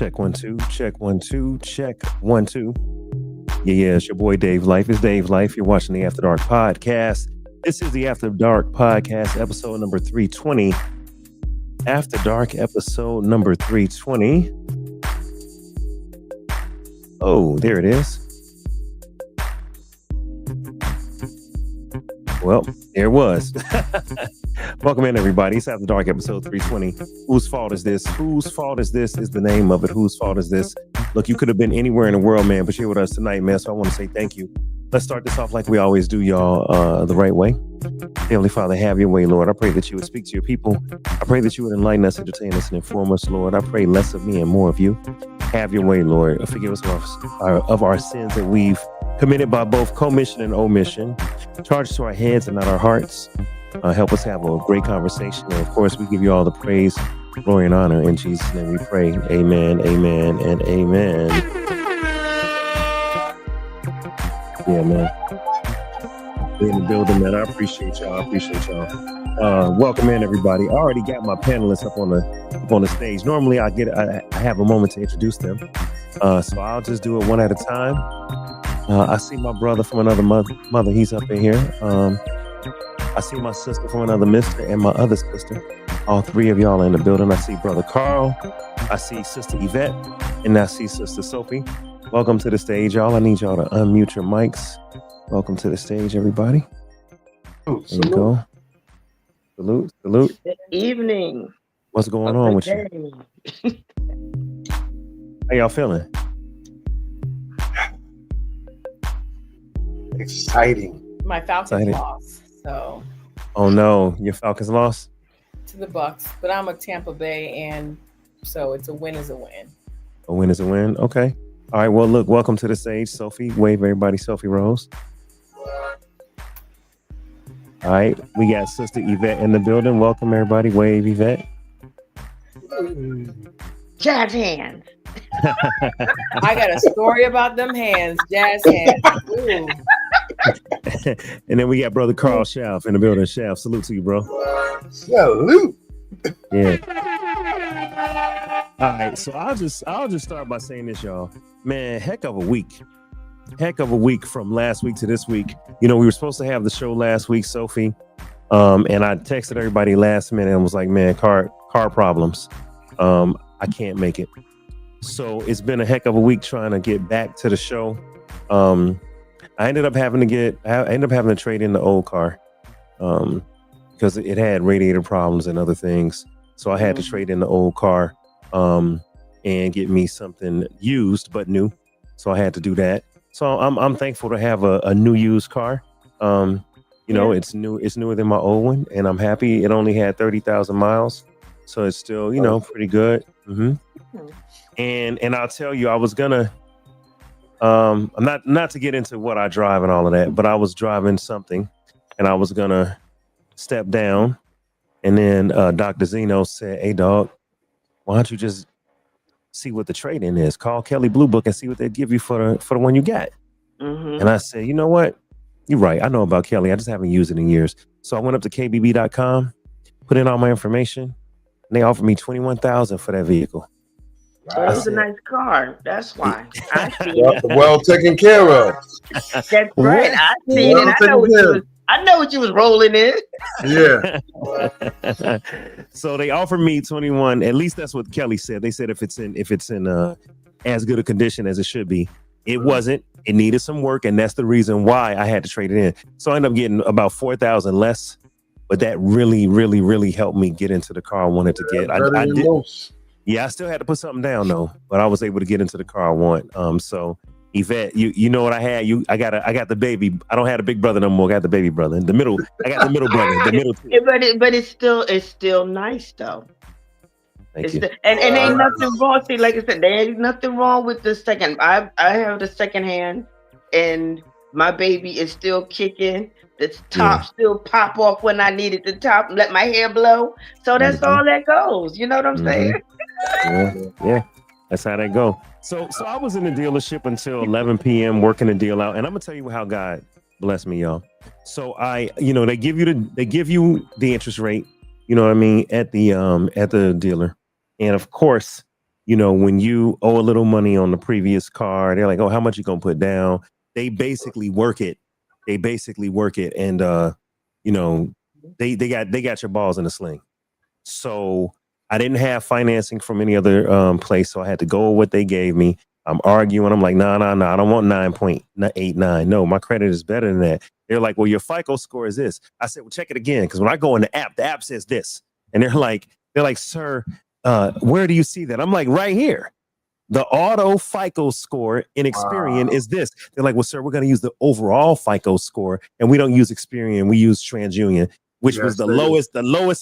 Check 1 2, check 1 2, check 1 2. Yeah, it's your boy Dave Life. It's Dave Life. You're watching the After Dark podcast. This is the After Dark podcast, episode number 320. After Dark, episode number 320. Oh, there it is. Well, there it was. Welcome in, everybody. It's After Dark, episode 320. Whose fault is this? Whose fault is this is the name of it. Whose fault is this? Look, you could have been anywhere in the world, man, but you're with us tonight, man. So I want to say thank you. Let's start this off like we always do, y'all, the right way. Heavenly Father, have your way, Lord. I pray that you would speak to your people. I pray that you would enlighten us, entertain us, and inform us, Lord. I pray less of me and more of you. Have your way, Lord. Forgive us of our sins that we've committed by both commission and omission. Charge to our heads and not our hearts. Help us have a great conversation. And of course, we give you all the praise, glory, and honor. In Jesus' name we pray. Amen, amen, and amen. Yeah, man. We're in the building, man. I appreciate y'all. Welcome in, everybody. I already got my panelists up on the stage. Normally, I have a moment to introduce them. So I'll just do it one at a time. I see my brother from another mother. He's up in here. I see my sister from another mister and my other sister. All three of y'all are in the building. I see brother Carl. I see sister Yvette. And I see sister Sophie. Welcome to the stage, y'all. I need y'all to unmute your mics. Welcome to the stage, everybody. There you go. Salute. Good evening. What's going on with you? How y'all feeling? Exciting. My Falcons lost, so. Oh no, your Falcons lost? To the Bucks, but I'm a Tampa Bay, and so it's a win is a win. A win is a win. Okay. All right. Well, look. Welcome to the stage, Sophie. Wave, everybody. Sophie Rose. All right. We got Sister Yvette in the building. Welcome, everybody. Wave, Yvette. Jazz hands. I got a story about them hands, jazz hands. Ooh. And then we got brother Carl Schaff in the building. Schaff, salute to you, bro. Salute. Yeah. All right. So I'll just start by saying this, y'all. Man, heck of a week from last week to this week. You know, we were supposed to have the show last week, Sophie. And I texted everybody last minute and was like, man, car problems. I can't make it. So it's been a heck of a week trying to get back to the show. I ended up having to trade in the old car because it had radiator problems and other things. So I had to trade in the old car and get me something used but new. So I had to do that. So I'm thankful to have a new used car. You know, it's newer than my old one, and I'm happy. It only had 30,000 miles, so it's still, you know, pretty good. Mm-hmm. And I'll tell you, I was gonna I'm not to get into what I drive and all of that, but I was driving something and I was gonna step down, and then Dr. Zeno said, hey dog, why don't you just see what the trade-in is? Call Kelly Blue Book and see what they give you for the one you got. Mm-hmm. And I said, you know what? You're right. I know about Kelly. I just haven't used it in years. So I went up to kbb.com, put in all my information, and they offered me $21,000 for that vehicle. Well, it was a nice car. That's why. I see well taken care of. That's right. I see it. I know what you was rolling in. Yeah. So they offered me 21. At least that's what Kelly said. They said if it's in as good a condition as it should be. It wasn't. It needed some work, and that's the reason why I had to trade it in. So I ended up getting about $4,000 less, but that really, really, really helped me get into the car I wanted to get. I did. Yeah, I still had to put something down though, but I was able to get into the car I want. So Yvette, you know what I had? I got the baby. I don't have the big brother no more. I got the baby brother. In the middle, I got the middle brother. The middle two. But it's still nice though. Thank you. And ain't nothing wrong. See, like I said, there ain't nothing wrong with the second. I have the second hand, and my baby is still kicking. The top still pop off when I needed the top. Let my hair blow. So that's all that goes. You know what I'm saying? Yeah. That's how that go. So I was in the dealership until 11 p.m. working the deal out, and I'm gonna tell you how God blessed me, y'all. So they give you the interest rate, you know what I mean, at the dealer, and of course, when you owe a little money on the previous car, they're like, oh, how much you gonna put down? They basically work it. And they got your balls in a sling. So I didn't have financing from any other place, so I had to go with what they gave me. I'm arguing. I'm like, no, I don't want 9.89. No, my credit is better than that. They're like, well, your FICO score is this. I said, well, check it again, because when I go in the app says this, and they're like, sir, where do you see that? I'm like, right here. The auto FICO score in Experian is this. They're like, well, sir, we're going to use the overall FICO score, and we don't use Experian. We use TransUnion, which was the lowest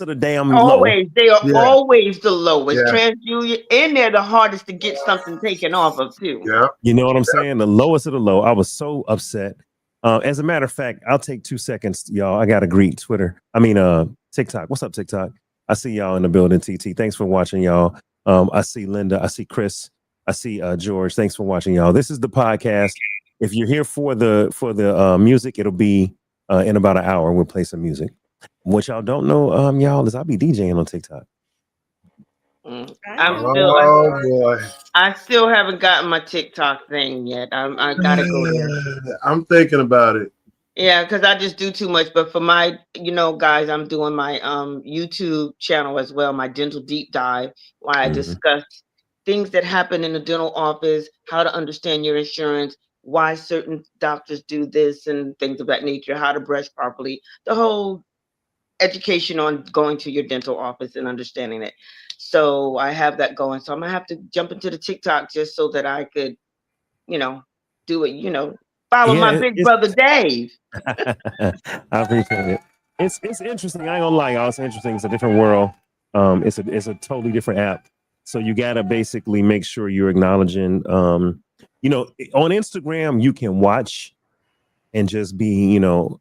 of the damn always. low. They are always the lowest. Yeah. TransUnion, and they're the hardest to get something taken off of too. Yeah. You know what I'm saying? The lowest of the low. I was so upset. As a matter of fact, I'll take 2 seconds, y'all. I got to greet TikTok. What's up, TikTok? I see y'all in the building, TT. Thanks for watching, y'all. I see Linda. I see Chris. I see George. Thanks for watching, y'all. This is the podcast. If you're here for the music, it'll be in about an hour. We'll play some music. What y'all don't know, y'all, is I'll be DJing on TikTok. I still haven't gotten my TikTok thing yet. I gotta go there. I'm thinking about it. Yeah, because I just do too much. But for my, guys, I'm doing my YouTube channel as well, my dental deep dive, where I discuss things that happen in the dental office, how to understand your insurance, why certain doctors do this and things of that nature, how to brush properly, the whole education on going to your dental office and understanding it. So I have that going. So I'm gonna have to jump into the TikTok just so that I could, do it, follow my big brother Dave. I appreciate it. It's interesting. I ain't gonna lie, y'all. It's interesting. It's a different world. It's a totally different app. So you gotta basically make sure you're acknowledging. On Instagram you can watch and just be,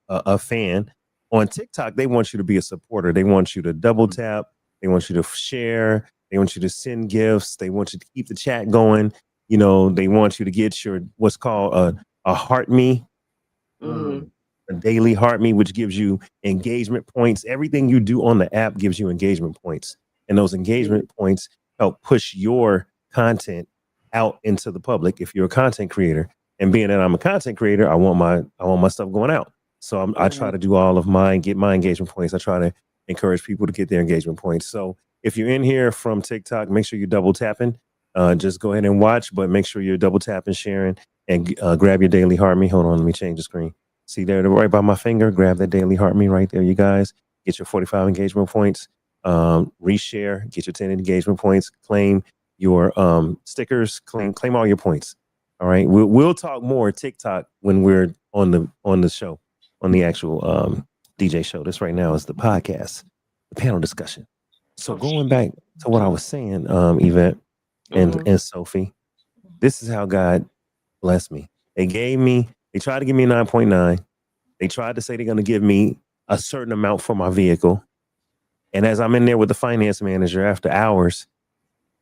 a fan. On TikTok, they want you to be a supporter. They want you to double tap. They want you to share. They want you to send gifts. They want you to keep the chat going. They want you to get your what's called a heart me, a daily heart me, which gives you engagement points. Everything you do on the app gives you engagement points, and those engagement points help push your content out into the public. If you're a content creator, and being that I'm a content creator, I want my stuff going out. So I try to do all of mine, get my engagement points. I try to encourage people to get their engagement points. So if you're in here from TikTok, make sure you're double tapping. Just go ahead and watch, but make sure you're double tapping, sharing, and grab your daily heart me. Hold on, let me change the screen. See there, right by my finger, grab that daily heart me right there, you guys. Get your 45 engagement points. Reshare, get your 10 engagement points. Claim your stickers. Claim all your points. All right, we'll talk more TikTok when we're on the show, on the actual DJ show. This right now is the podcast, the panel discussion. So going back to what I was saying, Yvette and Sophie, this is how God blessed me. They tried to give me 9.9. They tried to say they're going to give me a certain amount for my vehicle. And as I'm in there with the finance manager after hours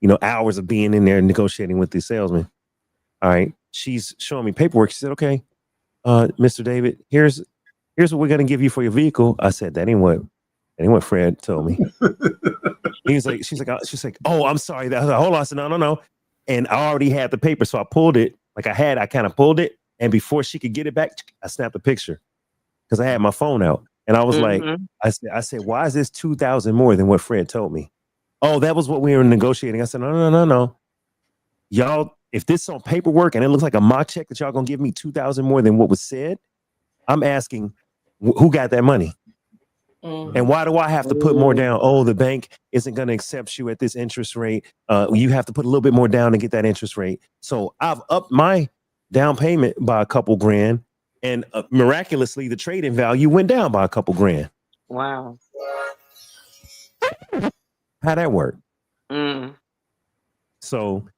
of being in there negotiating with the salesman, all right, she's showing me paperwork. She said, okay, Mr. David, here's what we're going to give you for your vehicle. I said, that ain't what Fred told me. She's like, oh, I'm sorry. Hold on. I said, no. And I already had the paper. So I pulled it. I kind of pulled it. And before she could get it back, I snapped a picture because I had my phone out. And I was like, I said, why is this $2,000 more than what Fred told me? Oh, that was what we were negotiating. I said, no. Y'all, if this is on paperwork and it looks like a mock check that y'all going to give me $2,000 more than what was said, I'm asking who got that money? And why do I have to put more down? Oh, the bank isn't going to accept you at this interest rate. You have to put a little bit more down to get that interest rate. So I've upped my down payment by a couple grand, and miraculously, the trading value went down by a couple grand. Wow. How'd that work? So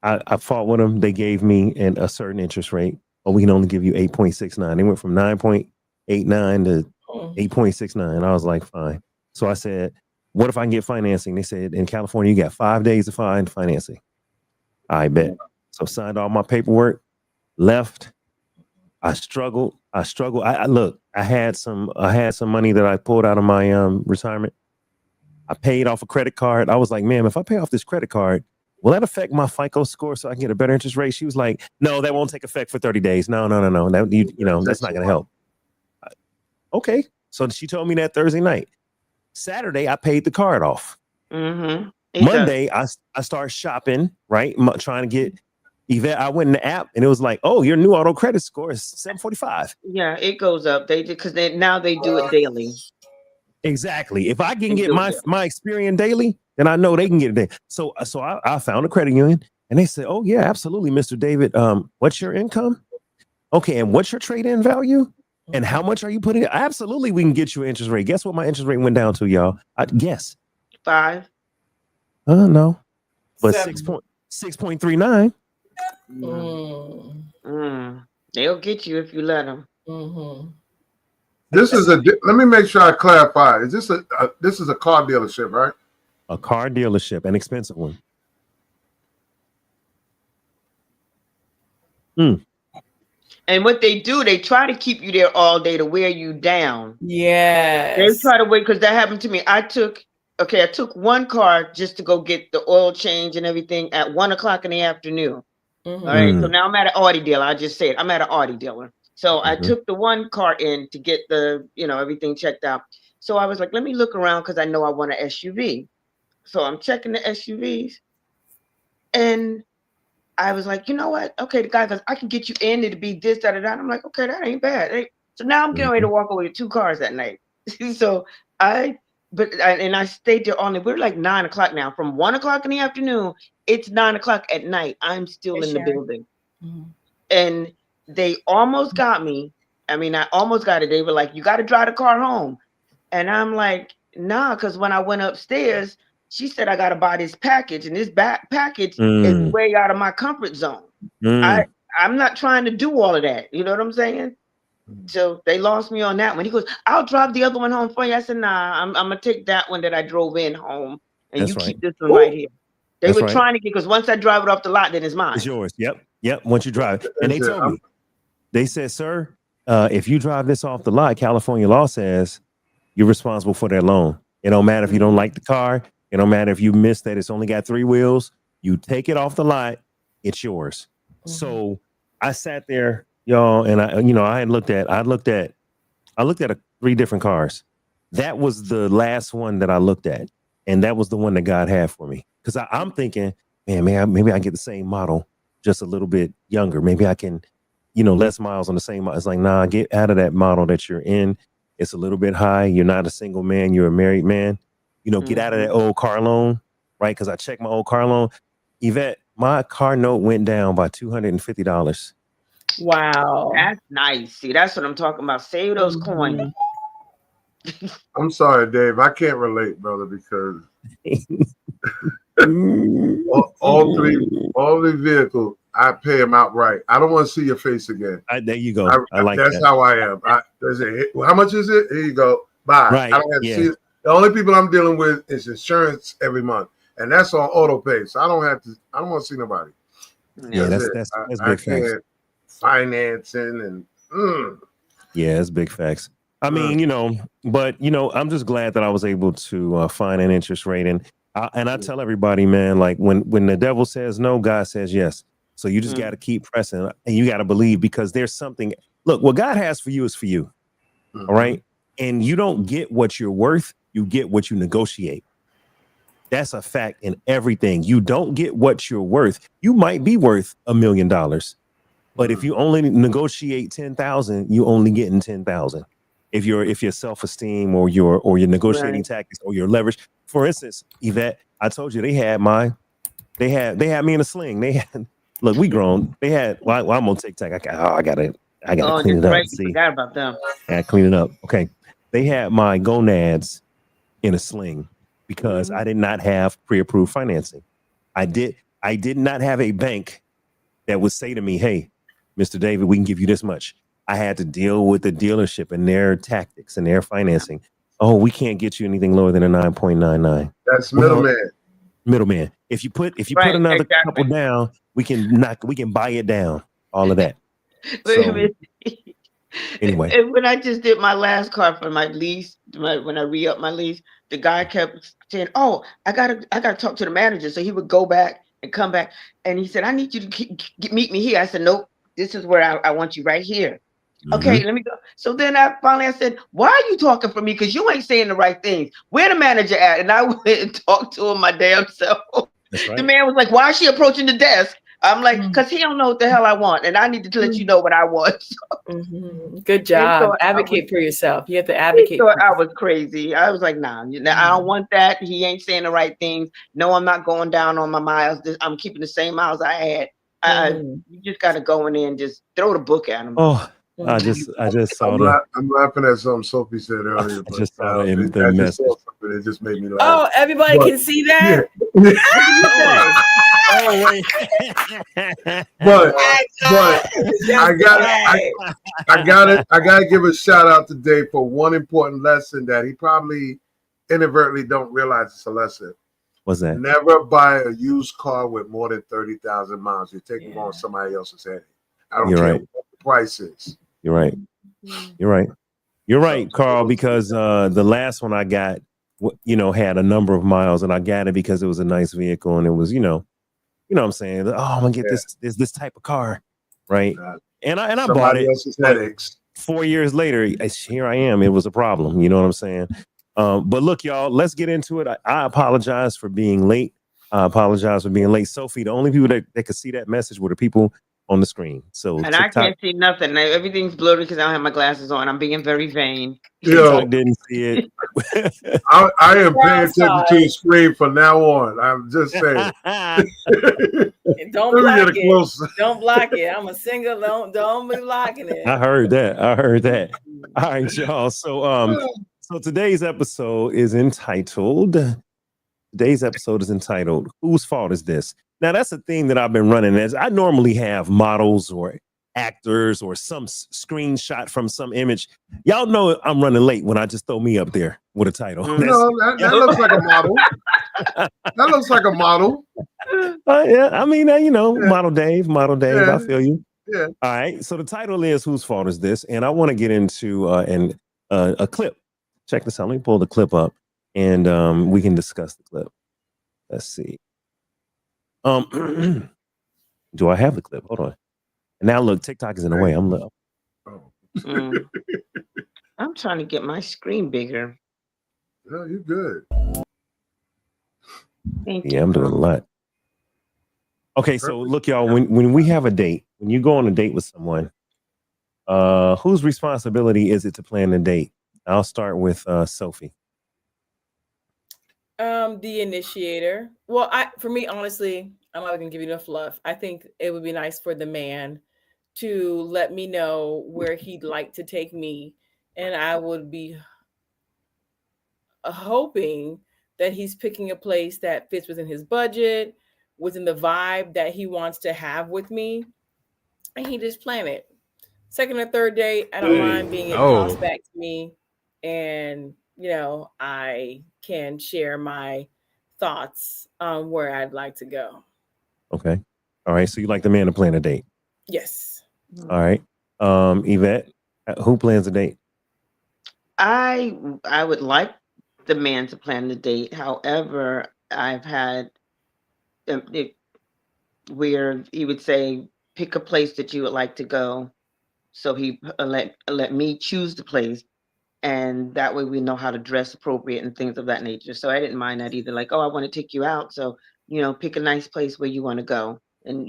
I fought with them. They gave me a certain interest rate. Oh, we can only give you 8.69. They went from 9.89 to 8.69. I was like, fine. So I said, what if I can get financing? They said, in California, you got 5 days to find financing. I bet. So signed all my paperwork, left. I struggled. I had some money that I pulled out of my retirement. I paid off a credit card. I was like, man, if I pay off this credit card, will that affect my FICO score so I can get a better interest rate? She was like, no, that won't take effect for 30 days. No. That, you know, that's not going to help. Okay. So she told me that Thursday night. Saturday, I paid the card off. Monday, I started shopping, right? Trying to get Yvette. I went in the app and it was like, oh, your new auto credit score is 745. Yeah, it goes up. They did because now they do it daily. Exactly. If I can get my Experian daily, then I know they can get it daily. So I found a credit union and they said, oh yeah, absolutely, Mr. David. What's your income? Okay, and what's your trade-in value? And how much are you putting? Absolutely, we can get you an interest rate. Guess what my interest rate went down to, y'all? I guess 5. No, but 6.39. They'll get you if you let them. This is let me make sure I clarify. Is this this is a car dealership, right? A car dealership, an expensive one. And what they do, they try to keep you there all day to wear you down. Yes. They try to wait because that happened to me. I took one car just to go get the oil change and everything at 1:00 in the afternoon. All right. So now I'm at an Audi dealer. I just said I'm at an Audi dealer. So I took the one car in to get the, everything checked out. So I was like, let me look around because I know I want an SUV. So I'm checking the SUVs. And I was like, you know what? Okay, the guy goes, I can get you in. It'll be this, that, and that. I'm like, okay, that ain't bad. So now I'm getting ready to walk away with 2 cars that night. So I stayed there only. We're like 9:00 now. From 1:00 in the afternoon, it's 9:00 at night. I'm still in the building. And they almost got me. I mean, I almost got it. They were like, you got to drive the car home. And I'm like, nah, because when I went upstairs, she said I got to buy this package. And this package is way out of my comfort zone. I'm not trying to do all of that. You know what I'm saying? So they lost me on that one. He goes, I'll drive the other one home for you. I said, nah, I'm going to take that one that I drove in home. And you keep this one right here. They were trying to get, because once I drive it off the lot, then it's mine. It's yours. Yep. Once you drive it. And they told me, they said, sir, if you drive this off the lot, California law says you're responsible for that loan. It don't matter if you don't like the car. It don't matter if you miss that it's only got 3 wheels. You take it off the lot, it's yours. So I sat there, y'all, and I looked at 3 different cars. That was the last one that I looked at, and that was the one that God had for me. Because I'm thinking, man, maybe I get the same model, just a little bit younger. Maybe I can, less miles on the same model. It's like, nah, get out of that model that you're in. It's a little bit high. You're not a single man. You're a married man. Get out of that old car loan, right? Because I checked my old car loan. Yvette, my car note went down by $250. Wow. That's nice. See, that's what I'm talking about. Save those coins. I'm sorry, Dave. I can't relate, brother, because all the vehicles, I pay them outright. I don't want to see your face again. There you go. I like that's that. How I am. How much is it? Here you go. Bye. Right. I don't have to see it. The only people I'm dealing with is insurance every month, and that's on auto pay. So I don't want to see nobody. Yeah, that's big facts. Financing and yeah, it's big facts. I mean, but I'm just glad that I was able to find an interest rate, and I tell everybody, man, like when the devil says no, God says yes. So you just got to keep pressing, and you got to believe, because there's something. Look, what God has for you is for you. All right, and you don't get what you're worth. You get what you negotiate. That's a fact in everything. You don't get what you're worth. You might be worth $1 million, but if you only negotiate 10,000, you only getting 10,000. If your self-esteem or your negotiating tactics or your leverage. For instance, Yvette, I told you they had me in a sling. Look, we grown. They had. Well, I'm on TikTok. I gotta clean it up. Right. See, forgot about them. I gotta clean it up. Okay, they had my gonads in a sling because I did not have pre-approved financing. I did not have a bank that would say to me, hey, Mr. David, we can give you this much. I had to deal with the dealership and their tactics and their financing. Oh, we can't get you anything lower than a 9.99. That's middleman. Middleman. If you put another couple down, we can buy it down. All of that. So, anyway, and when I just did my last car for my lease, when I re-upped my lease, the guy kept saying, "Oh, I gotta talk to the manager." So he would go back and come back. And he said, I need you to meet me here. I said, nope, this is where I want you right here. Okay, let me go. So then I said, why are you talking for me? Because you ain't saying the right things. Where the manager at? And I went and talked to him my damn self. That's right. The man was like, why is she approaching the desk? I'm like, because he don't know what the hell I want. And I need to let you know what I want. Good job. Advocate for yourself. You have to advocate. Thought I was crazy. I was like, nah, I don't want that. He ain't saying the right things. No, I'm not going down on my miles. I'm keeping the same miles I had. You just got to go in there and just throw the book at him. Oh, I just saw I'm laughing at something Sophie said earlier. I just saw the I message. just saw something. It just made me laugh. Oh, everybody can see that? Yeah. Oh, wait. but I gotta give a shout out to Dave for one important lesson that he probably inadvertently don't realize it's a lesson. What's that? Never buy a used car with more than 30,000 miles. You're taking on somebody else's head. I don't care what the price is. You're right. You're right, Carl, because the last one I got, had a number of miles, and I got it because it was a nice vehicle, and it was, what I'm saying? Oh, I'm gonna get this type of car, right? And I bought it. Else's headaches. 4 years later, here I am. It was a problem. You know what I'm saying? But look, y'all, let's get into it. I apologize for being late. Sophie, the only people that could see that message were the people on the screen. So and TikTok, I can't see nothing. Everything's blurry because I don't have my glasses on. I'm being very vain. TikTok didn't see it. I am paying attention to the screen from now on. I'm just saying. Don't block it. Don't block it. I'm a single. Don't be blocking it. I heard that. All right, y'all. So today's episode is entitled. Whose Fault Is This? Now, that's a theme that I've been running as I normally have models or actors or some screenshot from some image. Y'all know I'm running late when I just throw me up there with a title. That looks like a model. That looks like a model. Yeah, I mean, Model Dave. Yeah. I feel you. Yeah. All right. So the title is Whose Fault Is This? And I want to get into a clip. Check this out. Let me pull the clip up and we can discuss the clip. Let's see. Do I have the clip? Hold on. And now look, TikTok is in the way. I'm trying to get my screen bigger. No, you're good. Thank you. I'm doing a lot. Okay, so look, y'all, when we have a date, when you go on a date with someone, whose responsibility is it to plan the date? I'll start with Sophie. The initiator. Well, for me, honestly, I'm not gonna give you the fluff. I think it would be nice for the man to let me know where he'd like to take me, and I would be hoping that he's picking a place that fits within his budget, within the vibe that he wants to have with me, and he just plan it. Second or third date, I don't mind being it tossed back to me, and I can share my thoughts on where I'd like to go. Okay. All right. So you like the man to plan a date? Yes. All right. Yvette, who plans a date? I would like the man to plan the date. However, I've had where he would say, pick a place that you would like to go. So he let me choose the place. And that way we know how to dress appropriate and things of that nature. So I didn't mind that either. Like, I want to take you out. So, pick a nice place where you want to go and,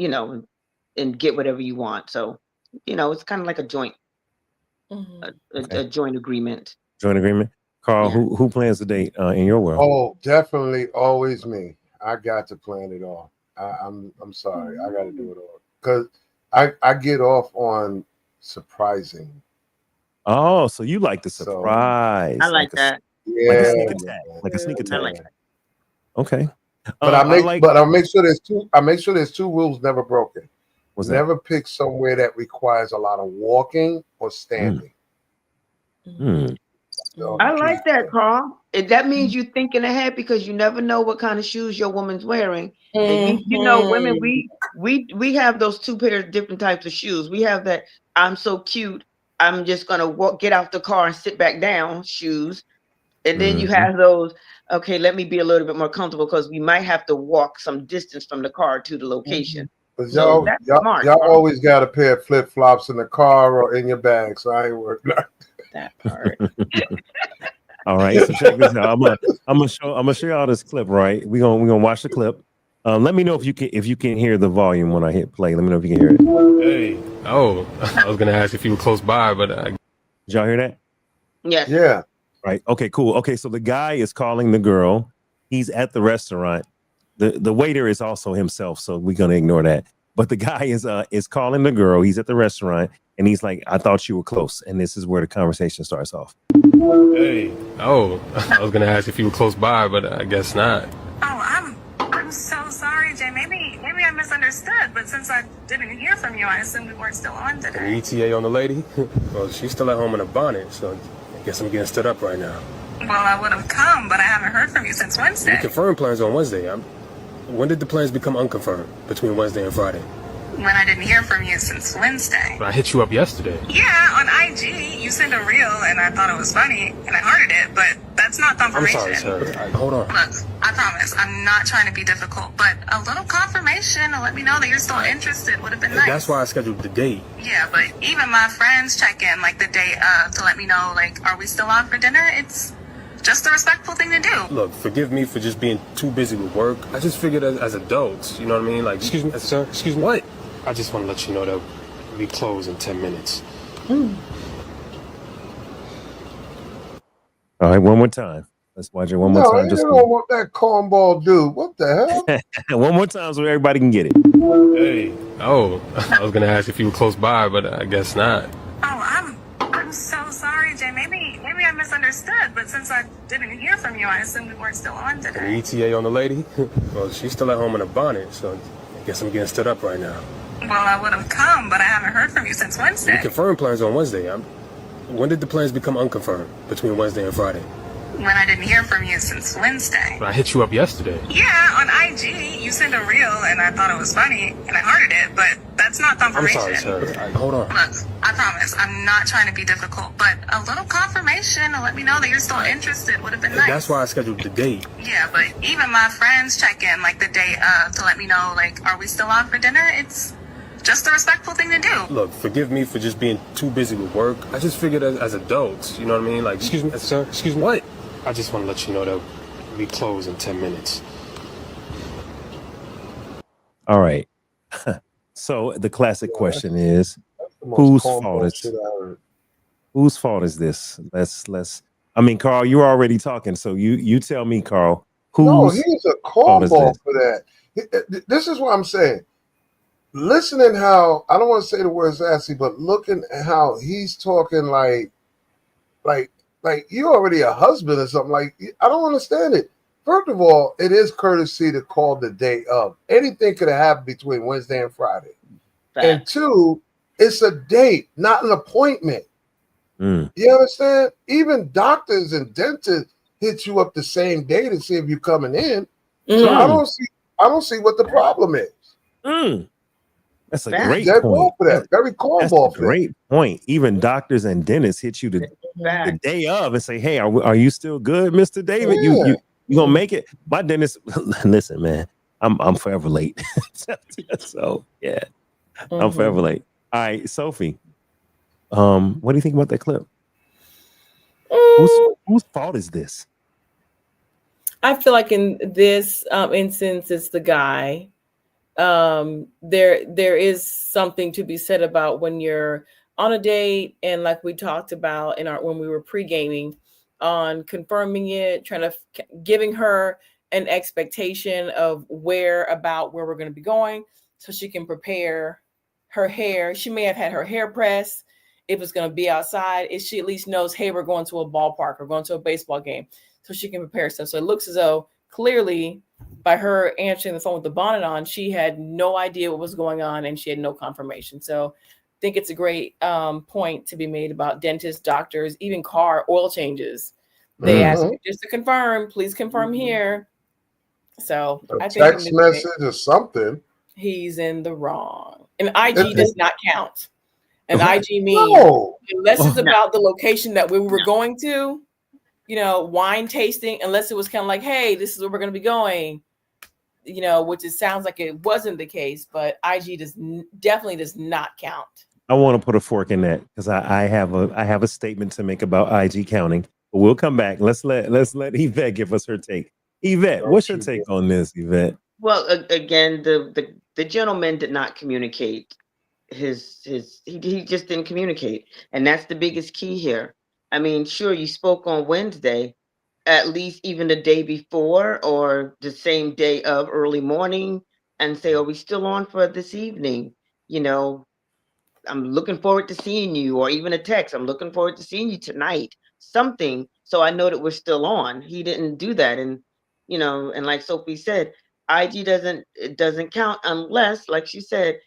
and get whatever you want. So, it's kind of like a joint, a joint agreement. Joint agreement. Carl, who plans the date in your world? Oh, definitely always me. I got to plan it all. I'm sorry. I got to do it all. Because I get off on surprising. Oh, so you like the surprise. I like that. Yeah. Like a sneak attack. I like that. Okay. But I make sure there's two rules never broken. Never pick somewhere that requires a lot of walking or standing. So, I like that, Carl. That means you're thinking ahead because you never know what kind of shoes your woman's wearing. And women, we have those two pairs of different types of shoes. We have that I'm so cute, I'm just gonna get out the car and sit back down shoes. And then you have those, okay, let me be a little bit more comfortable because we might have to walk some distance from the car to the location. But So y'all, that's y'all, smart, y'all bro. always got a pair of flip flops in the car or in your bag, so I ain't worried. That part. All right, so check this out. I'm gonna show y'all this clip. Right, we're gonna watch the clip. Let me know if you can hear the volume when I hit play. Let me know if you can hear it. Hey, oh, I was gonna ask if you were close by, but Did y'all hear that? Yes. Yeah. Right. Okay, cool. Okay, so the guy is calling the girl. He's at the restaurant. The waiter is also himself, so we're gonna ignore that. But the guy is calling the girl. He's at the restaurant, and he's like, "I thought you were close." And this is where the conversation starts off. hey, oh, I was gonna ask if you were close by, but I guess not. Oh, I'm so sorry, Jay. Maybe I misunderstood, but since I didn't hear from you, I assumed we weren't still on An today. ETA on the lady? Well, she's still at home in a bonnet, so I guess I'm getting stood up right now. Well, I would have come, but I haven't heard from you since We Wednesday. confirmed plans on Wednesday. When did the plans become unconfirmed between Wednesday and Friday? When I didn't hear from you since Wednesday. I hit you up yesterday. Yeah, on IG, you sent a reel, and I thought it was funny, and I hearted it, but that's not I'm confirmation. sorry, sir. Hold on. Look, I promise, I'm not trying to be difficult, but a little confirmation to let me know that you're still interested would have been nice. That's why I scheduled the date. Yeah, but even my friends check in like the day of to let me know, like, are we still on for dinner? It's just a respectful thing to do. Look, forgive me for just being too busy with work. I just figured as adults, you know what I mean? Like, excuse me, sir, excuse me, what? I just want to let you know that we close in 10 minutes. All right, one more time. Let's watch it one more No, time. you Just don't want that cornball dude. What the hell? one more time so everybody can get it. Hey, oh, I was gonna ask if you were close by, but I guess not. Oh, I'm so sorry, Jay. Maybe I misunderstood, but since I didn't hear from you, I assumed we weren't still on An today. ETA on the lady? Well, she's still at home in a bonnet, so I guess I'm getting stood up right now. Well, I would have come, but I haven't heard from you since We Wednesday. confirmed plans on Wednesday. When did the plans become unconfirmed between Wednesday and Friday? When I didn't hear from you since Wednesday. I hit you up yesterday. Yeah, on IG, you sent a reel, and I thought it was funny, and I hearted it, but that's not I'm confirmation. sorry, sir. Hold on. Look, I promise, I'm not trying to be difficult, but a little confirmation to let me know that you're still interested would have been nice. That's why I scheduled the date. Yeah, but even my friends check in like the day of to let me know, like, are we still on for dinner? It's just a respectful thing to do. Look, forgive me for just being too busy with work. I just figured as adults, you know what I mean? Like, excuse me, sir, excuse me, what? I just want to let you know that we close in 10 minutes. All right. So the classic question is, That's the most Whose cornball fault is- shit I heard. whose fault is this? Let's. I mean, Carl, you're already talking, so you tell me, Carl, No, whose he's a fault is cornball this? for that. This is what I'm saying. Listening how I don't want to say the word sassy, but looking at how he's talking like you already a husband or something. Like, I don't understand it. First of all, it is courtesy to call the day of. Anything could have happened between Wednesday and Friday. And two, it's a date, not an appointment. Mm. You understand? Even doctors and dentists hit you up the same day to see if you're coming in. So I don't see what the problem is. Mm. That's a That's great Dead point. wrong for that. Very That's cornball a for that. great point. Even doctors and dentists hit you the day of and say, "Hey, are you still good, Mr. David? Yeah. You gonna make it?" My dentist, listen, man, I'm forever late. So yeah, I'm forever late. All right, Sophie. What do you think about that clip? Whose fault is this? I feel like in this instance, it's the guy. There is something to be said about when you're on a date, and like we talked about when we were pre-gaming, on confirming it, giving her an expectation of where we're going to be going, so she can prepare her hair. She may have had her hair pressed. If it's going to be outside, if she at least knows, hey, we're going to a ballpark or going to a baseball game, so she can prepare stuff. So it looks as though clearly, by her answering the phone with the bonnet on, she had no idea what was going on and she had no confirmation. So I think it's a great point to be made about dentists, doctors, even car oil changes. They ask you just to confirm, please confirm here. So I think Text message or something. he's in the wrong. And IG does not count. And IG means No. unless it's about the location that we were going to, wine tasting unless it was kind of like, hey, this is where we're going to be going, which it sounds like it wasn't the case, but IG definitely does not count. I want to put a fork in that because I have a statement to make about IG counting. But we'll come back. Let's let Yvette give us her take. Yvette, what's your take on this, Yvette? Well, again, the gentleman did not communicate. He just didn't communicate, and that's the biggest key here. I mean, sure, you spoke on Wednesday, at least even the day before or the same day of early morning, and say, "Are we still on for this evening?" I'm looking forward to seeing you, or even a text. I'm looking forward to seeing you tonight. Something, so I know that we're still on. He didn't do that, and and like Sophie said, IG doesn't count unless, like she said,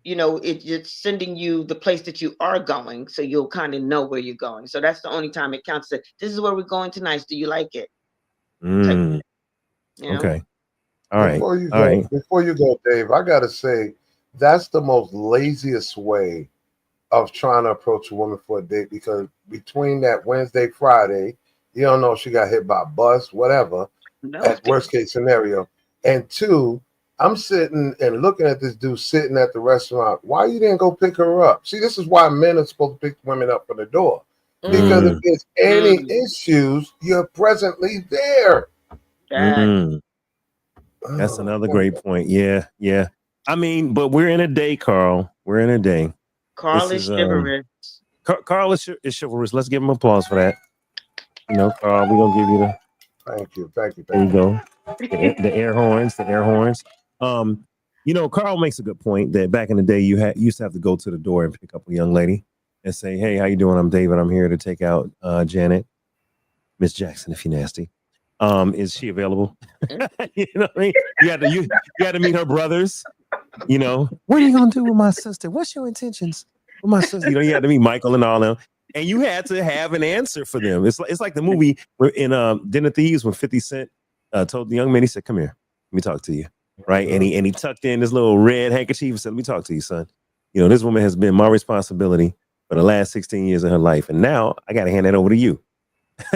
it's sending you the place that you are going, so you'll kind of know where you're going. So that's the only time it counts. That this is where we're going tonight. Do you like it? Okay. All right. Before you go, Dave, I gotta say that's the most laziest way of trying to approach a woman for a date, because between that Wednesday, Friday, you don't know if she got hit by a bus, whatever. No. As worst case scenario. And two, I'm sitting and looking at this dude sitting at the restaurant. Why you didn't go pick her up? See, this is why men are supposed to pick women up from the door. Because if there's any issues, you're presently there. That's another great point. Yeah. I mean, but we're in a day, Carl. We're in a day. Carl is chivalrous. Carl is chivalrous. Let's give him applause for that. Carl, we're gonna give you the. Thank you. There you go. The air horns. Carl makes a good point that back in the day you used to have to go to the door and pick up a young lady and say, "Hey, how you doing? I'm David. I'm here to take out Janet, Miss Jackson, if you're nasty. Is she available?" You know what I mean? You had to meet her brothers. What are you gonna do with my sister? What's your intentions with my sister? You had to meet Michael and all them. And you had to have an answer for them. It's like the movie in Dinner Thieves when 50 Cent told the young man, he said, "Come here, let me talk to you." Right? And he tucked in this little red handkerchief and said, "Let me talk to you, son. This woman has been my responsibility for the last 16 years of her life. And now I got to hand that over to you.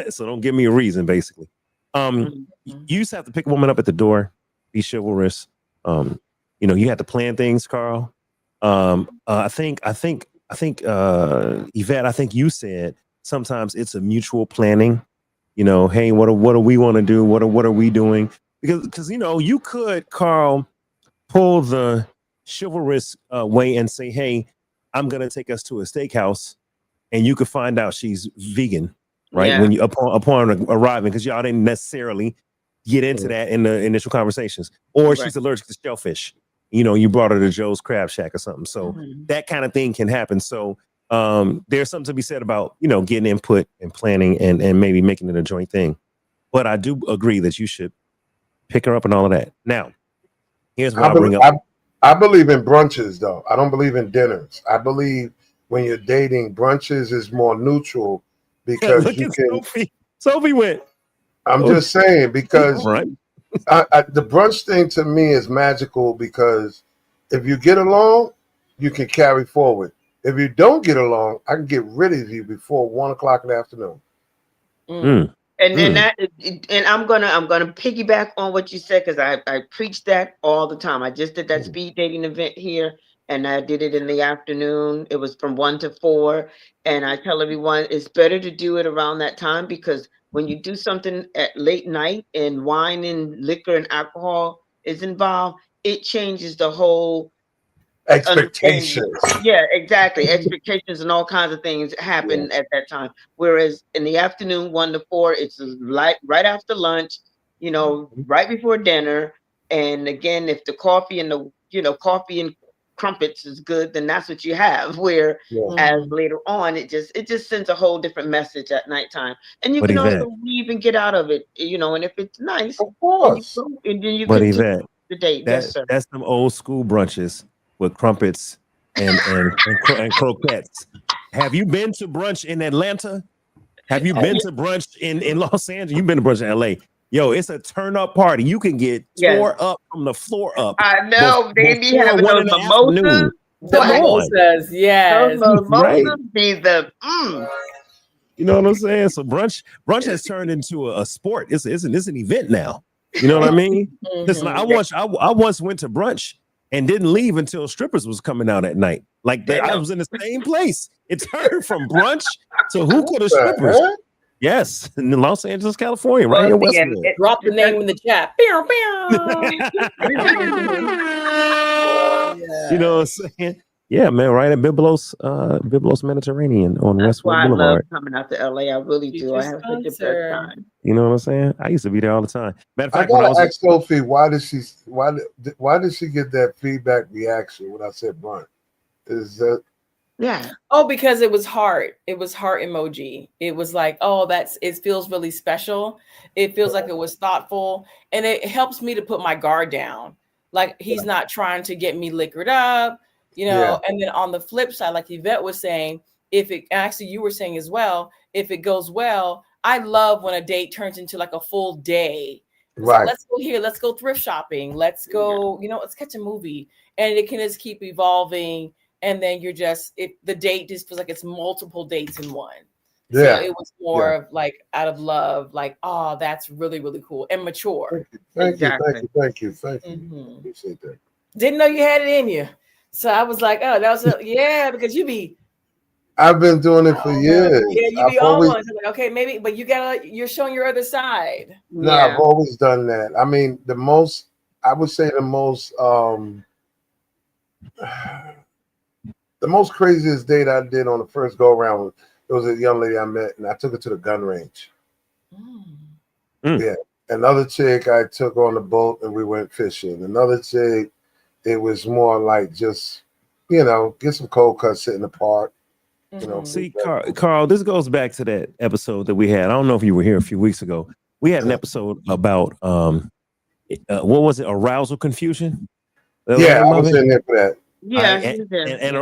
So don't give me a reason, basically." You used to have to pick a woman up at the door, be chivalrous. You had to plan things, Carl. I think Yvette, I think you said sometimes it's a mutual planning. Hey, what do we want to do? What are we doing? Because you could, Carl, pull the chivalrous way and say, "Hey, I'm gonna take us to a steakhouse," and you could find out she's vegan, right? Yeah. When you upon arriving, because y'all didn't necessarily get into that in the initial conversations, or she's allergic to shellfish. You brought her to Joe's Crab Shack or something. So that kind of thing can happen. So there's something to be said about, getting input and planning and maybe making it a joint thing. But I do agree that you should pick her up and all of that. Now, here's what I bring up. I believe in brunches, though. I don't believe in dinners. I believe when you're dating, brunches is more neutral because you can. Sophie went. I'm just saying, because right. The brunch thing to me is magical, because if you get along, you can carry forward. If you don't get along, I can get rid of you before 1 o'clock in the afternoon. And then and I'm gonna piggyback on what you said, because I preach that all the time. I just did that speed dating event here, and I did it in the afternoon. It was from 1 to 4, and I tell everyone it's better to do it around that time, because when you do something at late night and wine and liquor and alcohol is involved, it changes the whole expectations. Yeah, exactly. Expectations and all kinds of things happen at that time. Whereas in the afternoon, 1 to 4, it's right after lunch, right before dinner. And again, if the coffee and coffee and crumpets is good, then that's what you have. Where as later on, it just sends a whole different message at nighttime. And you can also leave and get out of it, and if it's nice, of course. And then you But can Yvette, the date. Yes, sir. That's some old school brunches with crumpets and croquettes. Have you been to brunch in Atlanta? Have you been to brunch in Los Angeles? You've been to brunch in LA. Yo, it's a turn up party. You can get tore up from the floor up. I know. They be having those mimosas. The mimosas, yes. Those mimosas be the You know what I'm saying? So brunch has turned into a sport. It's an event now. You know what I mean? Listen, I once went to brunch and didn't leave until strippers was coming out at night. Like I was in the same place. It turned from brunch to hookah to strippers. Yes, in Los Angeles, California, right here in Westwood. Drop the name in the chat. Pew, You know what I'm saying? Yeah, man, right at Biblos Mediterranean on That's Westwood why Boulevard. I love coming out to LA. I really do. I have such a best time. You know what I'm saying? I used to be there all the time. Matter of fact, I gotta ask Sophie, why did she get that feedback reaction when I said brunch? Is that because it was heart. It was heart emoji. It was like, it feels really special. It feels like it was thoughtful, and it helps me to put my guard down. Like he's not trying to get me liquored up, you know. And then on the flip side, like Yvette was saying, you were saying as well, if it goes well, I love when a date turns into like a full day. Right. So let's go here. Let's go thrift shopping. Let's go, let's catch a movie, and it can just keep evolving. And then the date just feels like it's multiple dates in one. Yeah. So it was more of like out of love, like, oh, that's really, really cool and mature. Thank you. Appreciate that. Didn't know you had it in you. So I was like, oh, that was because I've been doing it for years. Yeah, you be almost like, okay, maybe, but you're showing your other side. No, I've always done that. I mean, the most craziest date I did on the first go around was a young lady I met, and I took her to the gun range. Yeah. Another chick I took on the boat and we went fishing. Another chick, it was more like just, get some cold cuts, sit in the park. See, Carl, this goes back to that episode that we had. I don't know if you were here a few weeks ago. We had an episode about what was it? Arousal confusion. Yeah, I was in there for that. Yeah,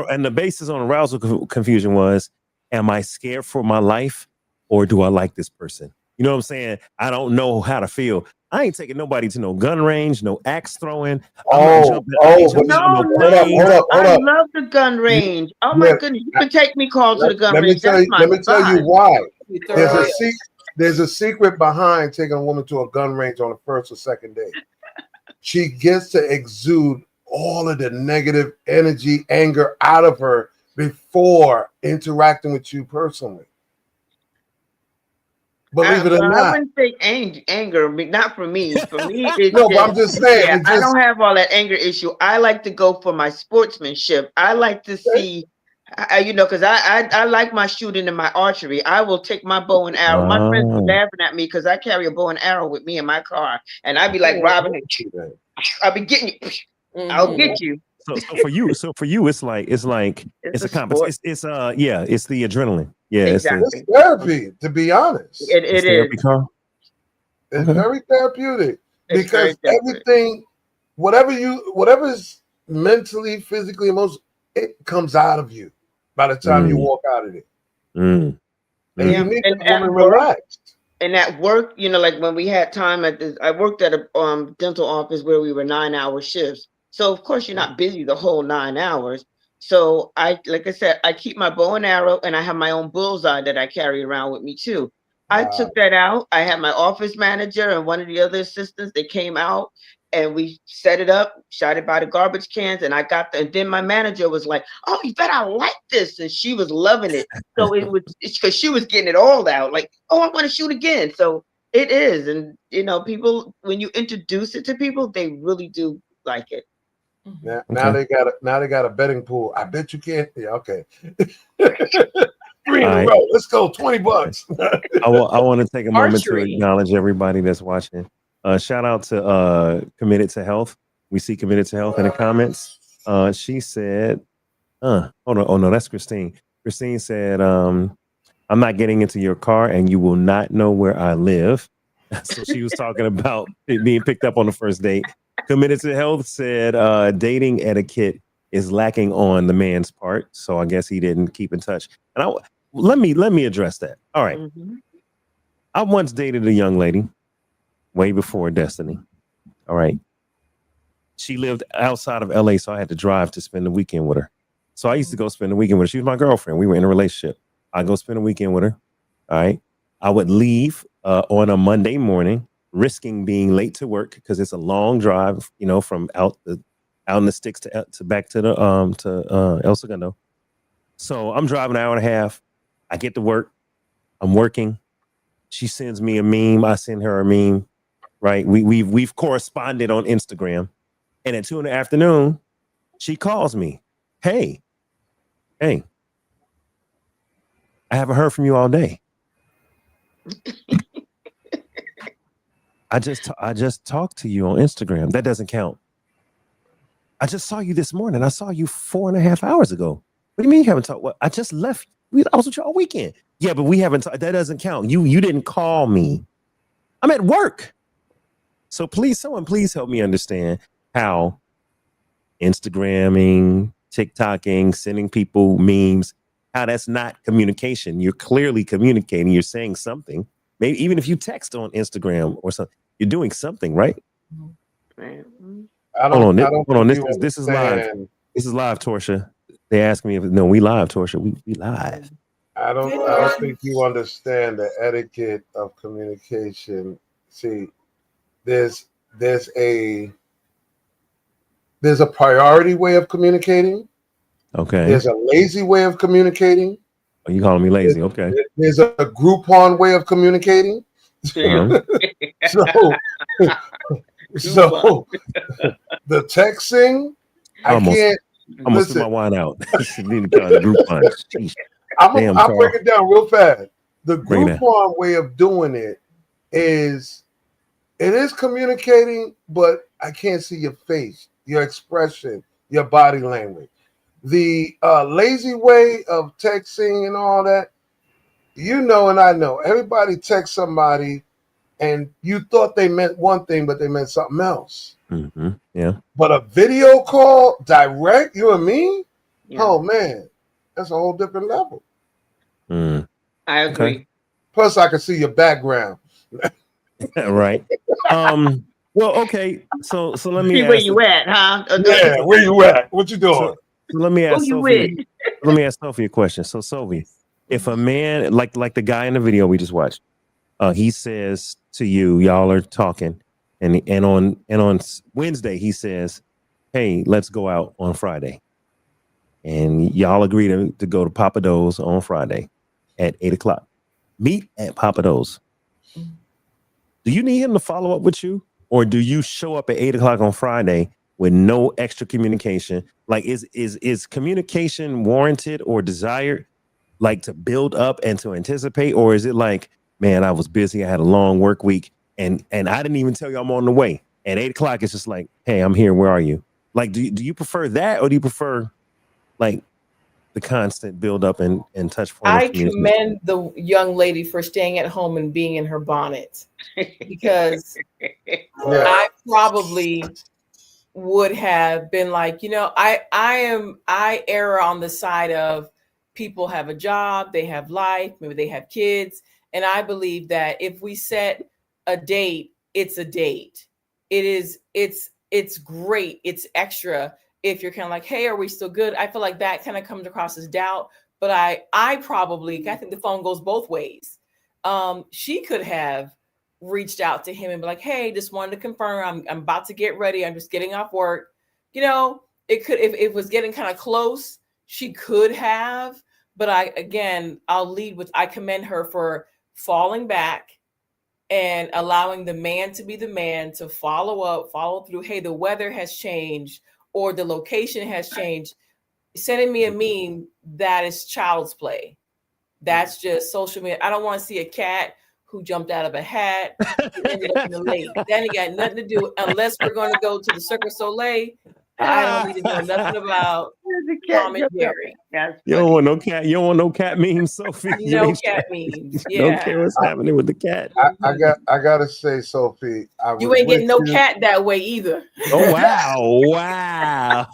and the basis on arousal confusion was, am I scared for my life or do I like this person? You know what I'm saying? I don't know how to feel. I ain't taking nobody to no gun range, no axe throwing. Hold up. I love the gun range. Oh my goodness, you can take me, Carl, to the gun range. Let me tell you why. There's a secret behind taking a woman to a gun range on the first or second date. She gets to exude all of the negative energy, anger out of her before interacting with you personally. Believe it or not. I wouldn't say anger, not for me. For me, it's but I'm just saying. I don't have all that anger issue. I like to go for my sportsmanship. I like to see, because I like my shooting and my archery. I will take my bow and arrow. My friends were laughing at me because I carry a bow and arrow with me in my car, and I'd be like, Robin, I'll be getting you. I'll get you. So for you, it's a competition. It's the adrenaline. Yeah, exactly. It's therapy. To be honest, it is. Therapy, Carl? It's very therapeutic because everything, whatever is mentally, physically, emotionally, it comes out of you by the time you walk out of it. And you need to relax. And at work, like when we had time I worked at a dental office where we were 9-hour shifts. So of course you're not busy the whole 9 hours. So like I said, I keep my bow and arrow, and I have my own bullseye that I carry around with me too. I took that out. I had my office manager and one of the other assistants. They came out and we set it up, shot it by the garbage cans, and and then my manager was like, "Oh, you bet I like this," and she was loving it. So it's because she was getting it all out. Like, "Oh, I want to shoot again." So it is, and people, when you introduce it to people, they really do like it. Now they got a betting pool. I bet you can't. Yeah, okay. 3 in a row. Let's go. $20. I want to take a moment to acknowledge everybody that's watching. Shout out to Committed to Health. We see Committed to Health in the comments. She said, hold on. Oh no, that's Christine. Christine said, I'm not getting into your car and you will not know where I live. So she was talking about it being picked up on the first date. Committed to Health said dating etiquette is lacking on the man's part. So I guess he didn't keep in touch. And let me address that. All right. I once dated a young lady way before Destiny. All right. She lived outside of LA, so I had to drive to spend the weekend with her. So I used to go spend the weekend with her. She was my girlfriend. We were in a relationship. I go spend a weekend with her. All right. I would leave on a Monday morning, risking being late to work because it's a long drive, from out in the sticks to back to the El Segundo. So I'm driving an hour and a half. I get to work. I'm working. She sends me a meme. I send her a meme. Right. We've corresponded on Instagram. And at 2 p.m, she calls me. Hey, I haven't heard from you all day. I just talked to you on Instagram. That doesn't count. I just saw you this morning. I saw you 4.5 hours ago. What do you mean you haven't talked? What? I just left. I was with you all weekend. Yeah, but we haven't talked. That doesn't count. You didn't call me. I'm at work. So someone please help me understand how Instagramming, TikToking, sending people memes, how that's not communication. You're clearly communicating. You're saying something. Maybe even if you text on Instagram or something, you're doing something, right? Hold on. This is live. This is live, Torsha. They asked me we live, Torsha. We live. I don't think you understand the etiquette of communication. See, there's a priority way of communicating. Okay. There's a lazy way of communicating. Oh, you calling me lazy? Okay. There's a Groupon way of communicating. Uh-huh. So the texting, I can't. I'm gonna spit my wine out. Need to call it Groupon. I'll break it down real fast. The Groupon way of doing it is communicating, but I can't see your face, your expression, your body language. The lazy way of texting and all that, and I know, everybody texts somebody and you thought they meant one thing, but they meant something else. Mm-hmm. Yeah. But a video call, direct, you and me, oh man, that's a whole different level. I agree. Okay. Plus, I can see your background. Right. Well, okay. So let me see ask where you at, huh? Yeah, where you at? What you doing? So let me ask Sophie. Let me ask Sophie a question. So, Sophie, if a man like the guy in the video we just watched, he says to you, y'all are talking, and on Wednesday he says, "Hey, let's go out on Friday," and y'all agree to go to Papa Do's on Friday at 8:00. Meet at Papa Do's. Do you need him to follow up with you, or do you show up at 8:00 on Friday with no extra communication? Like, is communication warranted or desired, like to build up and to anticipate, or is it like, man, I was busy, I had a long work week, and I didn't even tell you I'm on the way. At 8:00, it's just like, hey, I'm here. Where are you? Like, do you prefer that, or do you prefer like the constant build up and touch point? I commend the young lady for staying at home and being in her bonnet, because I probably would have been like, I err on the side of people have a job, they have life, maybe they have kids. And I believe that if we set a date, it's a date. It's great. It's extra. If you're kind of like, hey, are we still good? I feel like that kind of comes across as doubt, but I think the phone goes both ways. She could have reached out to him and be like, hey, just wanted to confirm I'm about to get ready. I'm just getting off work. It could, if it was getting kind of close, she could have, but I'll lead with, I commend her for falling back and allowing the man to be the man, to follow through. Hey, the weather has changed, or the location has changed. Sending me a meme, that is child's play. That's just social media. I don't want to see a cat who jumped out of a hat, who ended up in the lake. That ain't got nothing to do, unless we're going to go to the Cirque du Soleil. I don't need to know nothing about Tom and Jerry. You don't want no cat. You don't want no cat memes, Sophie. No cat memes. Yeah. Don't care what's happening with the cat. I gotta say, Sophie, you ain't getting no cat that way either. Oh wow!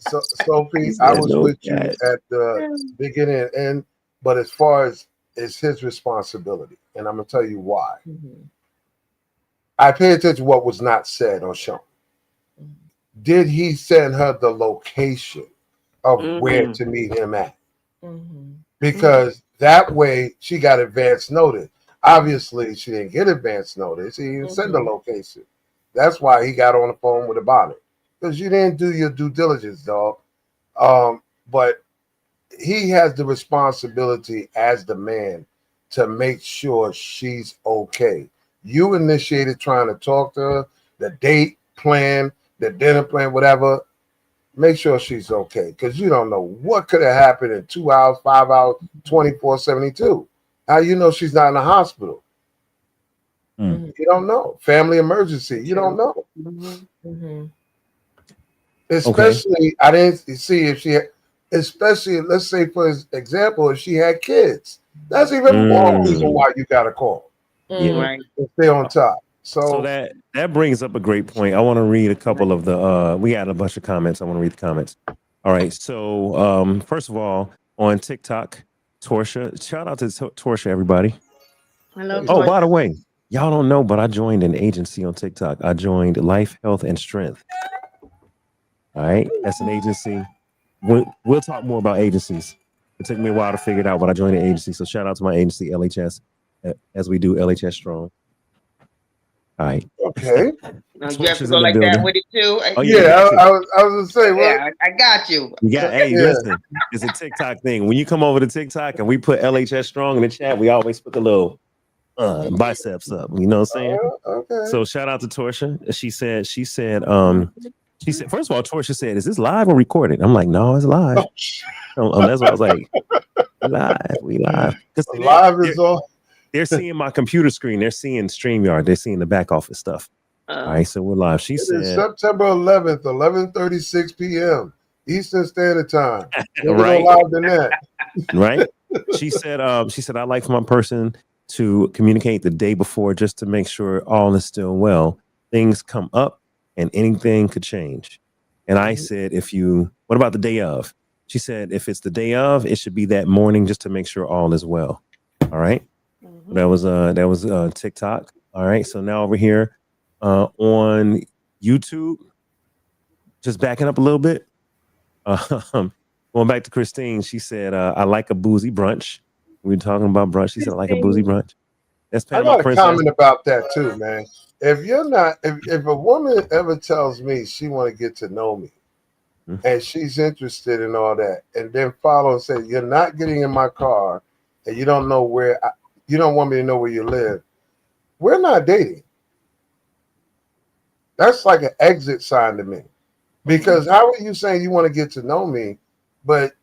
So, Sophie, I was with you at the beginning, but as far as it's his responsibility, and I'm gonna tell you why. Mm-hmm. I pay attention to what was not said or shown. Mm-hmm. Did he send her the location of where to meet him at? Mm-hmm. Because That way, she got advance notice. Obviously, she didn't get advance notice. He didn't send the location. That's why he got on the phone with about it, because you didn't do your due diligence, dog. But he has the responsibility as the man to make sure she's okay. You initiated trying to talk to her, the date plan, the dinner plan, whatever. Make sure she's okay, because you don't know what could have happened in 2 hours, 5 hours, 24, 72. How you know she's not in the hospital? You don't know. Family emergency. You don't know. Especially, I didn't see if she had, especially, let's say, for example, if she had kids. That's even more reason why you got to call. Right. To stay on top. So that brings up a great point. I want to read a couple of the we had a bunch of comments. I want to read the comments. All right. So first of all, on TikTok, Torsha, shout out to Torsha, everybody. Hello. Oh, by the way, y'all don't know, but I joined an agency on TikTok. I joined Life, Health, and Strength. All right. That's an agency. We'll talk more about agencies. It took me a while to figure it out, but I joined an agency. So shout out to my agency, LHS, as we do LHS Strong. All right. Okay. Now, you have to go like that with it too. Oh, yeah, I was gonna say, well, yeah, I got you. Listen, it's a TikTok thing. When you come over to TikTok and we put LHS Strong in the chat, we always put the little biceps up. You know what I'm saying? Okay. So shout out to Torsha. She said, first of all, Torsha said, "Is this live or recorded?" I'm like, "No, it's live." That's why I was like, we live. Because live is on. They're seeing my computer screen. They're seeing StreamYard. They're seeing the back office stuff. All right, so we're live. She said September 11th, 11:36 p.m. Eastern Standard Time. Right. Live than that. Right. She said, I like for my person to communicate the day before just to make sure all is still well. Things come up and anything could change. And I said, what about the day of? She said, if it's the day of, it should be that morning just to make sure all is well. All right. That was TikTok. All right. So now over here on YouTube, just backing up a little bit. Going back to Christine, she said, I like a boozy brunch. We were talking about brunch. She said, I like a boozy brunch. That's I got a comment about that too, man. If you're not, if a woman ever tells me she want to get to know me and she's interested in all that, and then follow and say, you're not getting in my car and you don't know where, you don't want me to know where you live, we're not dating. That's like an exit sign to me. Because how are you saying you want to get to know me, but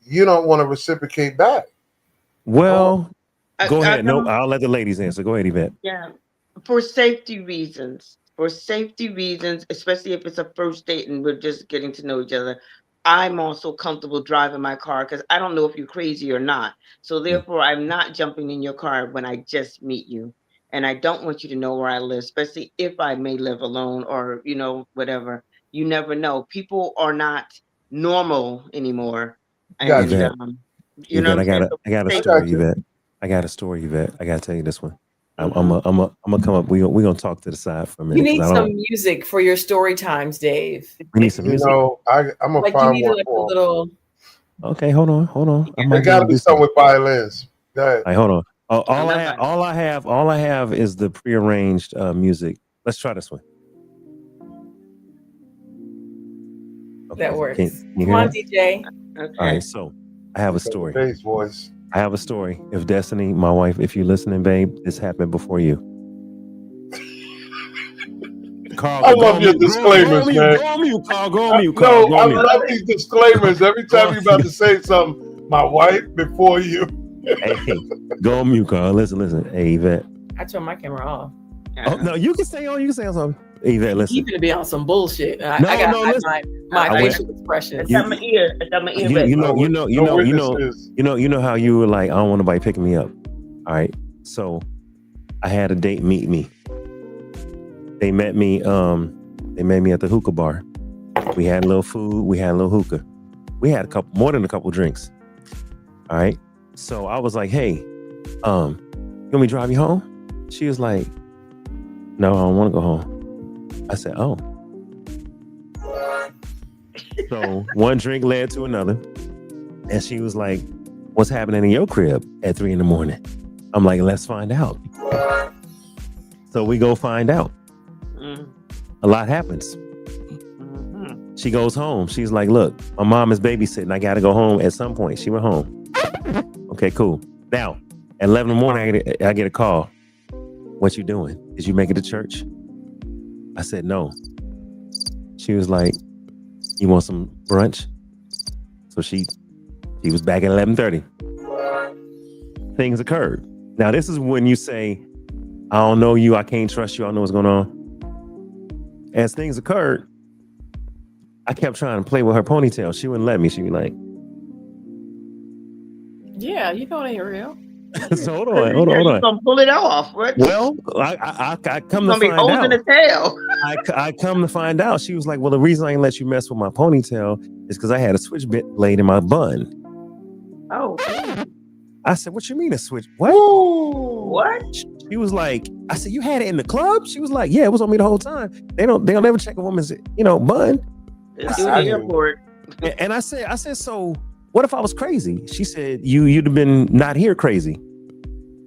you don't want to reciprocate back? Well, go ahead. No, I'll let the ladies answer. Go ahead, Yvette. Yeah. For safety reasons. For safety reasons, especially if it's a first date and we're just getting to know each other, I'm also comfortable driving my car because I don't know if you're crazy or not. So therefore, I'm not jumping in your car when I just meet you. And I don't want you to know where I live, especially if I may live alone or, whatever. You never know. People are not normal anymore. And, I got a story, Yvette. I got to tell you this one. I'm gonna come up. We're gonna talk to the side for a minute. You need some music for your story times, Dave. We need some music. I'm gonna find one. A little. Okay, hold on. There gotta be something with violins. Go ahead. All right, hold on. All I have is the prearranged music. Let's try this one. Okay. That works. Can you Come on, that? DJ. Okay. All right, so I have a story. Bass voice. I have a story. If Destiny, my wife, if you're listening, babe, this happened before you. Carl, I love your disclaimers, man. Go on mute, Carl. No, I love these disclaimers. Every time you're about to say something, my wife before you. Hey, go on mute, Carl. Listen. Hey, Yvette. I turned my camera off. Oh, no, you can stay on. You can say on something. Hey, Yvette, listen. You gonna be on some bullshit. I No, got listen. my facial expression. It's on my ear. It's on my ear. You know how you were like, I don't want nobody picking me up. All right. So I had a date meet me. They met me at the hookah bar. We had a little food, we had a little hookah. We had more than a couple drinks. All right. So I was like, hey, you want me to drive you home? She was like, no, I don't want to go home. I said, oh. So one drink led to another. And she was like, what's happening in your crib at 3 a.m? I'm like, let's find out. So we go find out. A lot happens. She goes home. She's like, look, my mom is babysitting. I got to go home at some point. She went home. Okay, cool. Now, at 11 in the morning, I get a call. What you doing? Did you make it to church? I said, no. She was like, you want some brunch? So she was back at 11:30. Things occurred. Now, this is when you say, I don't know you. I can't trust you. I don't know what's going on. As things occurred, I kept trying to play with her ponytail. She wouldn't let me. She'd be like, Yeah, you know it ain't real. so hold on. You're gonna pull it off, right? Well, I come to You're gonna be find holding out. the tail. I come to find out. She was like, well, the reason I didn't let you mess with my ponytail is because I had a switchblade in my bun. Oh, I said, what you mean a switch? What? what? She was like, I said, you had it in the club? She was like, yeah, it was on me the whole time. They don't ever check a woman's, bun. It's in the airport. And I said, so what if I was crazy? She said, you'd have been not here crazy.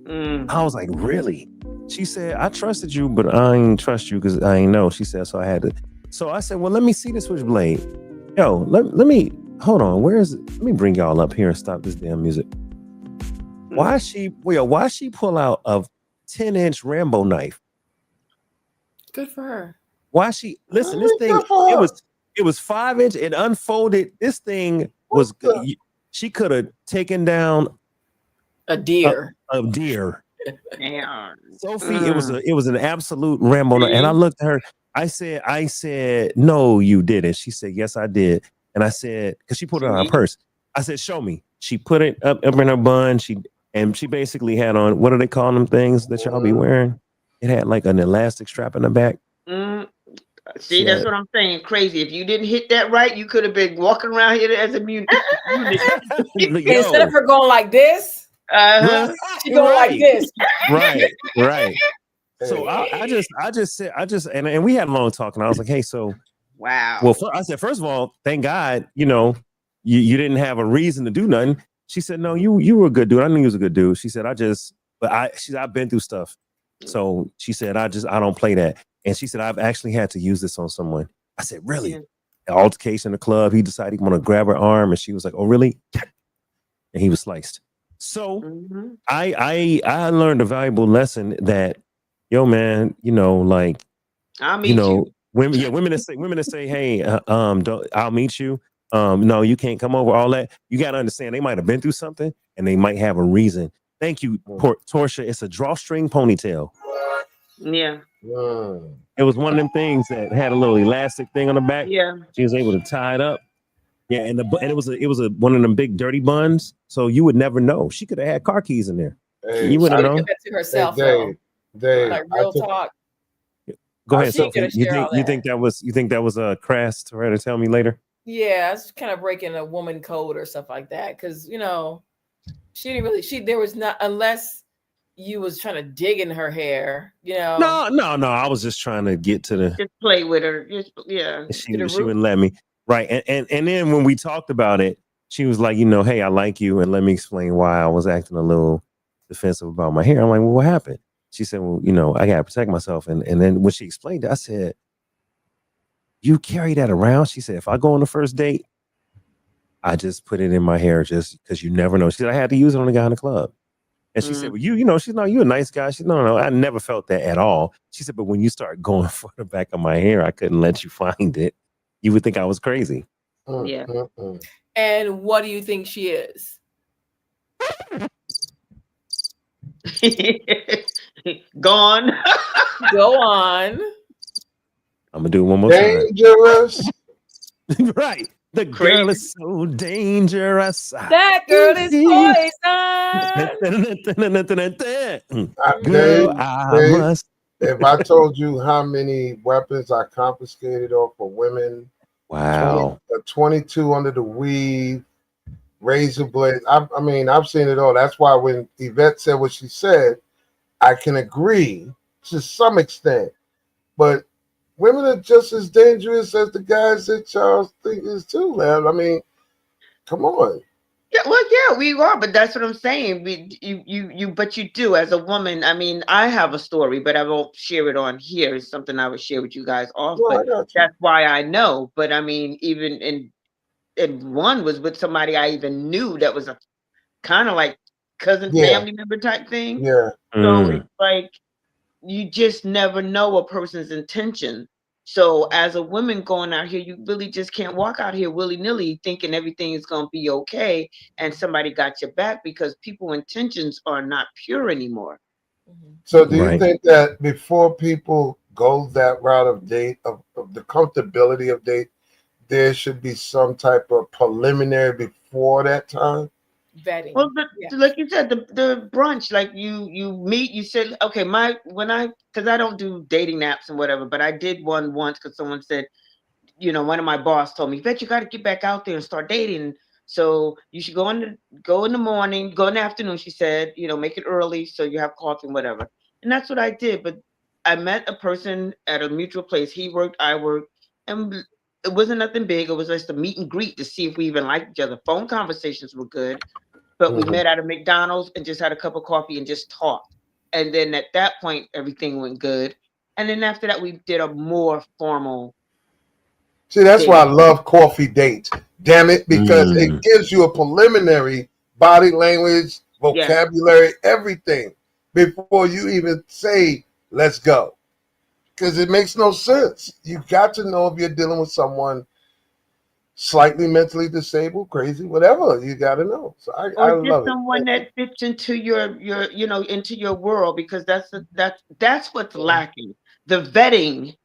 I was like, really? She said, I trusted you, but I ain't trust you because I ain't know. She said, so I had to. So I said, well, let me see the switchblade. Yo, let me, hold on. Where is it? Let me bring y'all up here and stop this damn music. Why she pull out a 10-inch Rambo knife? Good for her. Why she, listen, this thing, it was 5-inch and unfolded. This thing was, she could have taken down A deer. a deer. Damn. Sophie, it was an absolute Rambo knife. And I looked at her. I said, no, you didn't. She said, yes, I did. And I said, because she put it on her purse. I said, show me. She put it up in her bun. She basically had on, what do they call them things that y'all be wearing? It had like an elastic strap in the back. See, that's what I'm saying. Crazy. If you didn't hit that right, you could have been walking around here as a mutant. Instead of her going like this, she going like this. Right. So I just said, and we had a long talk, and I was like, hey, so wow. Well, I said, first of all, thank God, you didn't have a reason to do nothing. She said, no, you were a good dude. I knew you was a good dude. She said, I've been through stuff. So she said, I don't play that. And she said, I've actually had to use this on someone. I said, really? An altercation in the club. He decided he want to grab her arm, and she was like, oh, really? And he was sliced. So I learned a valuable lesson that, yo, man, like, I'll meet you. Women that say, hey, I'll meet you. No, you can't come over. All that. You got to understand, they might have been through something, and they might have a reason. Thank you, Torsia. It's a drawstring ponytail. Yeah. It was one of them things that had a little elastic thing on the back. Yeah. She was able to tie it up. Yeah, and it was one of them big dirty buns, so you would never know. She could have had car keys in there. Hey, you wouldn't know. That to herself, Dave, like real talk. Go ahead, Sophie. You think that was crass to her to tell me later? Yeah, it's kind of breaking a woman code or stuff like that, because she didn't really. There was not, unless you was trying to dig in her hair, No. I was just trying to get to the. Just play with her. She wouldn't let me. Right, and then when we talked about it, she was like, hey, I like you, and let me explain why I was acting a little defensive about my hair. I'm like, well, what happened? She said, well, I gotta protect myself. And then when she explained it, I said, you carry that around? She said, if I go on the first date, I just put it in my hair just because you never know. She said, I had to use it on the guy in the club. And she said, well, she's no, you're a nice guy. She said, no, I never felt that at all. She said, but when you start going for the back of my hair, I couldn't let you find it. You would think I was crazy. Yeah. And what do you think she is? Gone. Go on. I'm gonna do it one more time. Dangerous. Right. The girl is so dangerous. That girl is poison. Girl, I must. If I told you how many weapons I confiscated off of women, wow, 22 under the weave, razor blades. I mean, I've seen it all. That's why when Yvette said what she said, I can agree to some extent. But women are just as dangerous as the guys that y'all think is too, man. I mean, come on. Yeah, well, yeah, we are, but that's what I'm saying. But you do as a woman. I mean, I have a story, but I won't share it on here. It's something I would share with you guys off, No, I but got you. that's why I know. But I mean, even and one was with somebody I even knew that was a kind of like cousin, Yeah, family member type thing. yeah. So Mm, it's like you just never know a person's intention. So as a woman going out here, you really just can't walk out here willy-nilly thinking everything is going to be okay and somebody got your back, because people's intentions are not pure anymore. Mhm. So do you right. think that before people go that route of date, of the comfortability of date, there should be some type of preliminary before that time? Vetting. Well, Yeah. like you said, the brunch, like you meet, you said, okay, because I don't do dating apps and whatever, but I did one once because someone said, one of my boss told me, "Bet you got to get back out there and start dating. So you should go in the morning, go in the afternoon." She said, make it early so you have coffee and whatever. And that's what I did. But I met a person at a mutual place. He worked, I worked, and it wasn't nothing big. It was just a meet and greet to see if we even liked each other. Phone conversations were good, but we Mhm. met at a McDonald's and just had a cup of coffee and just talked. And then at that point, everything went good. And then after that, we did a more formal See, that's why I date. love coffee dates. Damn it, because it Mm, gives you a preliminary body language, Yes. vocabulary, everything before you even say, let's go. Because it makes no sense. You got to know if you're dealing with someone slightly mentally disabled, crazy, whatever. You got to know. So I Or just love it. someone that fits into your into your world, because that's what's lacking. The vetting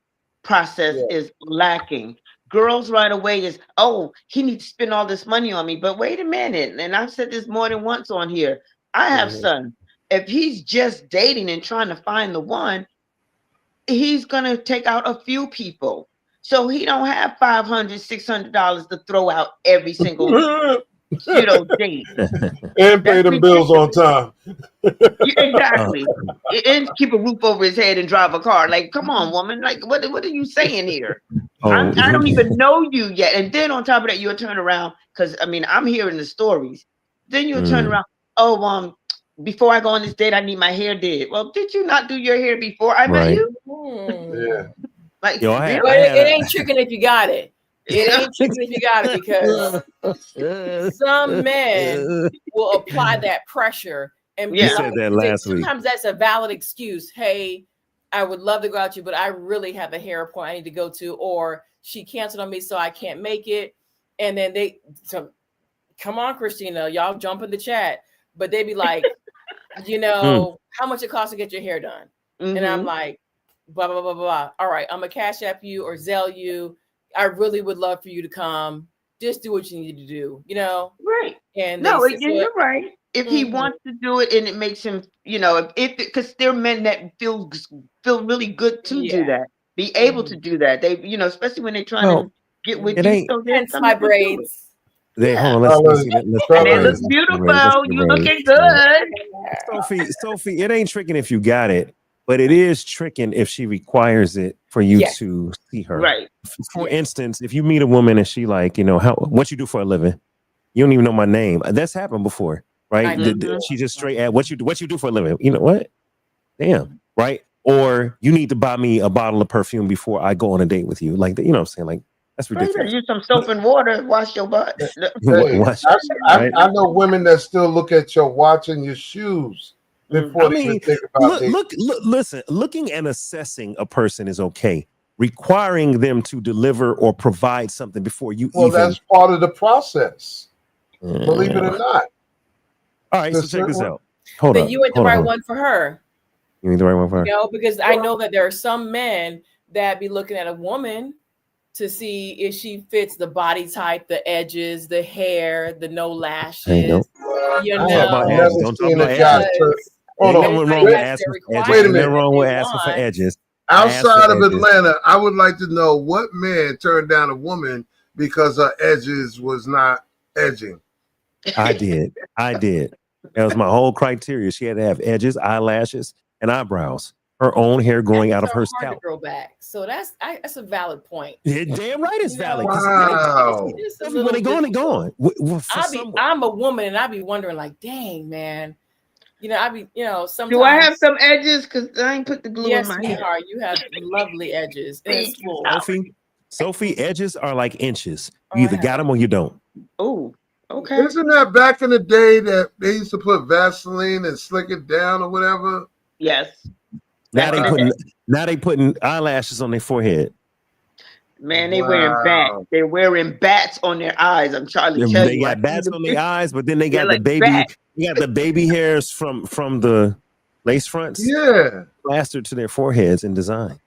process Yeah. is lacking. Girls right away is, oh, he needs to spend all this money on me. But wait a minute, and I've said this more than once on here. I have Mhm. son. If he's just dating and trying to find the one, he's gonna take out a few people. So he don't have $500, $600 to throw out every single date. And pay That's them bills on ridiculous. time. Yeah, uh, exactly. And keep a roof over his head and drive a car. Like, come on, woman. Like, what are you saying here? oh, I don't even know you yet. And then on top of that, you'll turn around, because I mean, I'm hearing the stories. Then you'll turn mm, around. Oh, before I go on this date, I need my hair did. Well, did you not do your hair before I met right. you? Yeah. Like, Yo, really? I But had it ain't tricking if you got it. It ain't tricking if you got it, because some men will apply that pressure and be You Yeah. said like, that last week. sometimes that's a valid excuse. Hey, I would love to go out with you, but I really have a hair appointment I need to go to, or she canceled on me, so I can't make it. And then come on, Christina, y'all jump in the chat, but they be like, Mm, how much it costs to get your hair done? And I'm Mm-hmm. like, blah, blah, blah, blah, blah. All right, I'm going to Cash App you or Zelle you. I really would love for you to come. Just do what you need to do, Right. And they No, said, so you're right. If he mhm, wants to do it and it makes him, if because there are men that feel really good to do yeah. that, be able to Mhm. do that. They, especially when they're trying well, to get with it you. ain't. So there's Hence some my that could do it. braids. Hold Yeah. on. Let's Fellas, see that. Let's see And the they fellas, look braids. Let's see the braids. Let's beautiful. see the You braids. looking good. Sophie, it ain't tricking if you got it, but it is tricking if she requires it for you Yes. to see her. Right. For Yes. instance, if you meet a woman and she like, what you do for a living, you don't even know my name. That's happened before, right? I know. Mhm. She just straight at what you do for a living. You know what? Damn, right? Or you need to buy me a bottle of perfume before I go on a date with you. Like, what I'm saying? Like, that's Right, you better ridiculous. use some soap and water. Wash your butt. hey, Watch, I, right? I know women that still look at your watch and your shoes before I they even mean, think about dating. listen, looking and assessing a person is okay. Requiring them to deliver or provide something before you Well, even. that's part of the process, believe it or not. All right, To so check this certain- out. Hold Then up. you ain't the Hold right on. one for her. You ain't the right one for her. Because I know that there are some men that be looking at a woman to see if she fits the body type, the edges, the hair, the no lashes. Hey, don't You I talk have about know, edges. never Don't talk seen about a guy edges. turn. because Hold Ain't on. nothing everybody wrong with has asking their for edges. Wait a Ain't requirements nothing minute. that wrong with they asking for want. edges. I asked for Outside of edges. Atlanta, I would like to know what man turned down a woman because her edges was not edging. I did. That was my whole criteria. She had to have edges, eyelashes, and eyebrows. her own hair growing out of her Edges are hard scalp. to grow back. So that's a valid point. Yeah, damn right, it's You know, valid. 'Cause Wow. It's just a when little they gone, they difficult. gone. For I'm a woman and I be wondering like, dang man, you know, sometimes. Do I have some edges? Because I ain't put the glue Yes, in my hair. sweetheart, you have lovely edges. And it's full. Sophie, edges are like inches. Oh, You either got them or you don't. Oh, okay. Isn't that back in the day that they used to put Vaseline and slick it down or whatever? Yes. Now they putting eyelashes on their forehead. Man, they wearing bats. They're wearing bats on their eyes. I'm trying to tell They you. got bats on their eyes, but then they got They're the like baby. bats. You got the baby hairs from the lace fronts. Yeah. Plastered to their foreheads in design.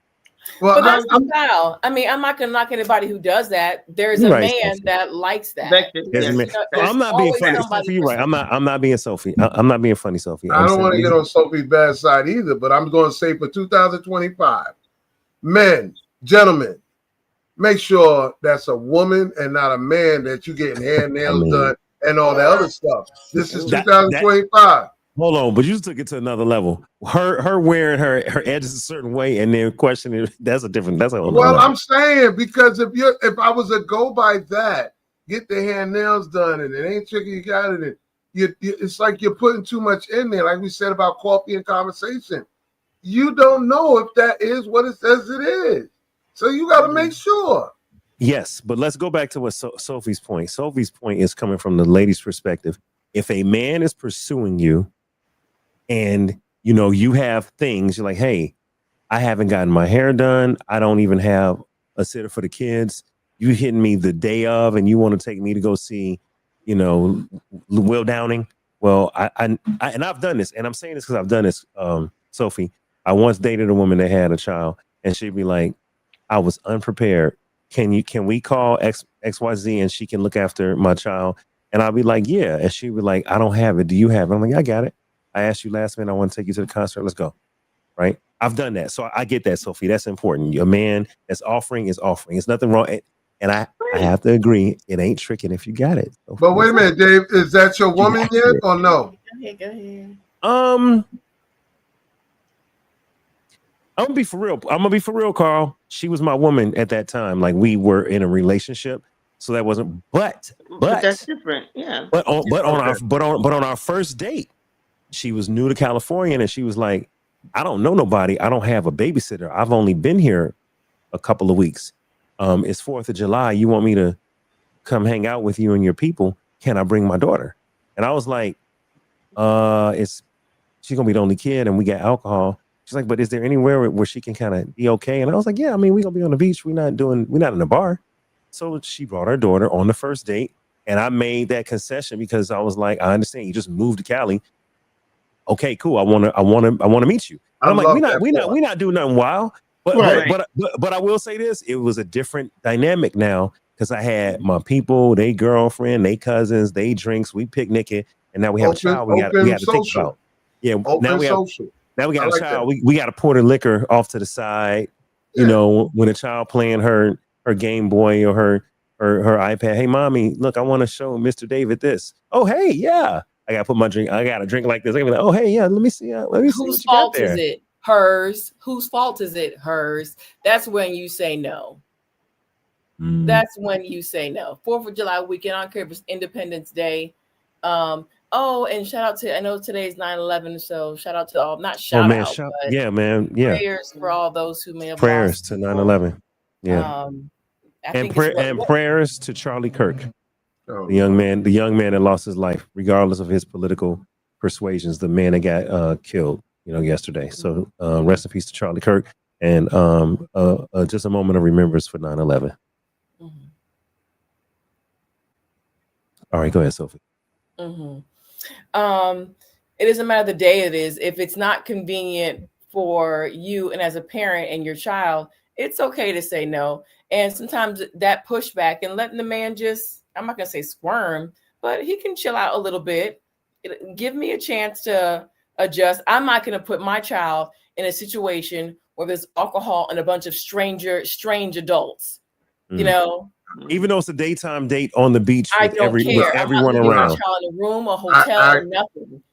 Well, But that's the style. I mean, I'm not gonna knock anybody who does that. There's You're a right, man Sophie. that likes that. There's a man. You know, So I'm not being always funny. somebody Sophie, you're right. I'm not being Sophie. I'm not being funny, Sophie. I don't want to get on Sophie's bad side either, but I'm going to say for 2025, men, gentlemen, make sure that's a woman and not a man that you getting hair and nails done and all that other stuff. This is 2025. Hold on, but you just took it to another level. Her wearing her edges a certain way and then questioning that's a whole Well, level. I'm saying because if I was to go by that, get the hair and nails done and it ain't tricky, you got it. And it's like you're putting too much in there, like we said about coffee and conversation. You don't know if that is what it says it is, so you got to make sure. Yes, but let's go back to what Sophie's point. Sophie's point is coming from the lady's perspective. If a man is pursuing you, and you know you have things, you're like, hey, I haven't gotten my hair done. I don't even have a sitter for the kids. You hitting me the day of, and you want to take me to go see, you know, Will Downing. Well, I and I've done this, and I'm saying this because I've done this, Sophie. I once dated a woman that had a child, and she'd be like, I was unprepared. Can we call XYZ and she can look after my child? And I'll be like, yeah. And she'd be like, I don't have it. Do you have it? I'm like, I got it. I asked you last minute. I want to take you to the concert. Let's go. Right. I've done that. So I get that, Sophie. That's important. Your man that's offering is offering. It's nothing wrong. And I have to agree. It ain't tricking if you got it. Sophie. But wait a minute, Dave. Is that your woman yet or no? Go ahead. I'm gonna be for real, Carl. She was my woman at that time. Like we were in a relationship, so that wasn't. But that's different, yeah. But on our first date, she was new to California, and she was like, "I don't know nobody. I don't have a babysitter. I've only been here a couple of weeks. It's 4th of July. You want me to come hang out with you and your people? Can I bring my daughter?" And I was like, she's gonna be the only kid, and we got alcohol." She's like, but is there anywhere where she can kind of be okay? And I was like, yeah, I mean, we're going to be on the beach. We're not in a bar. So she brought her daughter on the first date. And I made that concession because I was like, I understand you just moved to Cali. Okay, cool. I want to meet you. And I'm like, we're not doing nothing wild. But I will say this, it was a different dynamic now because I had my people, they girlfriend, they cousins, they drinks, we picnicking, and now we have a child we got to think about. Yeah, now we got a child. We got to pour the liquor off to the side. You know, when a child playing her Game Boy or her iPad. Hey, mommy, look, I want to show Mr. David this. Oh, hey, yeah. I got to put my drink. I got to drink like this. I got to be like, oh, hey, yeah. Let me see. Whose fault is it? Hers. Whose fault is it? Hers. That's when you say no. That's when you say no. 4th of July weekend. I don't care if it's Independence Day. Oh, and shout out to, I know today's 9/11, so shout out to all, not shout out, but yeah, man, yeah. Prayers for all those who may have prayers to 9/11. Yeah. And prayers to Charlie Kirk, the young man that lost his life, regardless of his political persuasions, the man that got killed, yesterday. So rest in peace to Charlie Kirk, and just a moment of remembrance for 9/11. Mm-hmm. All right, go ahead, Sophie. Mm-hmm. It doesn't matter the day it is. If it's not convenient for you and as a parent and your child, it's okay to say no. And sometimes that pushback and letting the man just, I'm not going to say squirm, but he can chill out a little bit. Give me a chance to adjust. I'm not going to put my child in a situation where there's alcohol and a bunch of strange adults, Even though it's a daytime date on the beach with everyone around. My child in a room, a hotel, or nothing.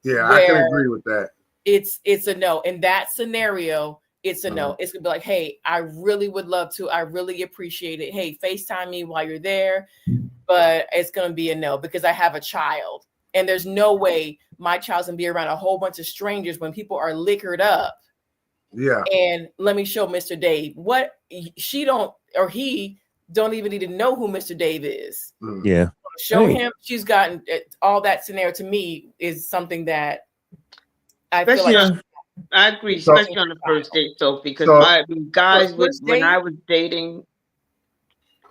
Yeah, I can agree with that. it's a no. In that scenario, it's a no. It's gonna be like, hey, I really would love to. I really appreciate it. Hey, FaceTime me while you're there, but it's gonna be a no because I have a child, and there's no way my child's gonna be around a whole bunch of strangers when people are liquored up. Yeah. And let me show Mr. Dave what she don't or he don't even need to know who Mr. Dave is. Yeah. Show him she's gotten all that scenario to me is something that I feel like. I agree, especially on the first date, Sophie, because my guys when I was dating,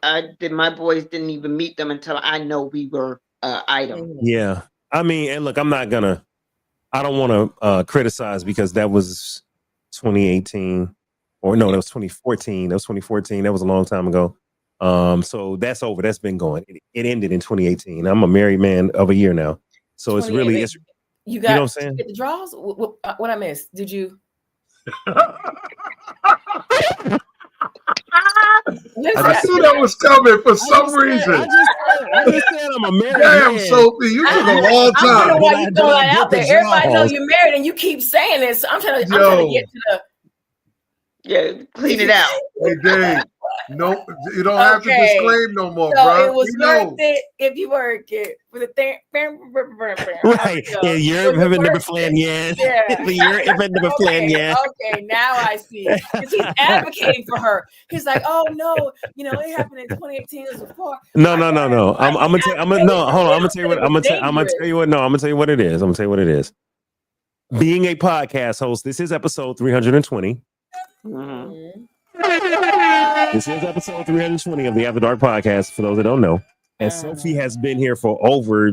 my boys didn't even meet them until I know we were item. Yeah. I mean, and look, I don't want to criticize because that was 2018 or no, that was 2014. That was 2014. That was a long time ago. So that's over. That's been going. It ended in 2018. I'm a married man of a year now. So it's really, you got know what I'm saying? The draws? What I missed? Did you? I knew that was coming for some reason. I just said I'm a married Damn, man. Sophie, you took a long I don't know time. why you throw that out there. Everybody know you're married and you keep saying this. So I'm trying to get to the. Yeah, clean it out. Hey, Dave. No, you don't have to disclaim no more, so bro. It was worth it if you work it with a right. Yeah, you're having never plan yet. Yeah. You're having never plan yet. Okay, now I see. Because he's advocating for her. He's like, oh no, it happened in 2018. It was before. No. I'm gonna tell you what it is. I'm gonna tell you what it is. Being a podcast host, this is episode 320. Mm-hmm. This is episode 320 of the After Dark podcast, for those that don't know. And Sophie has been here for over,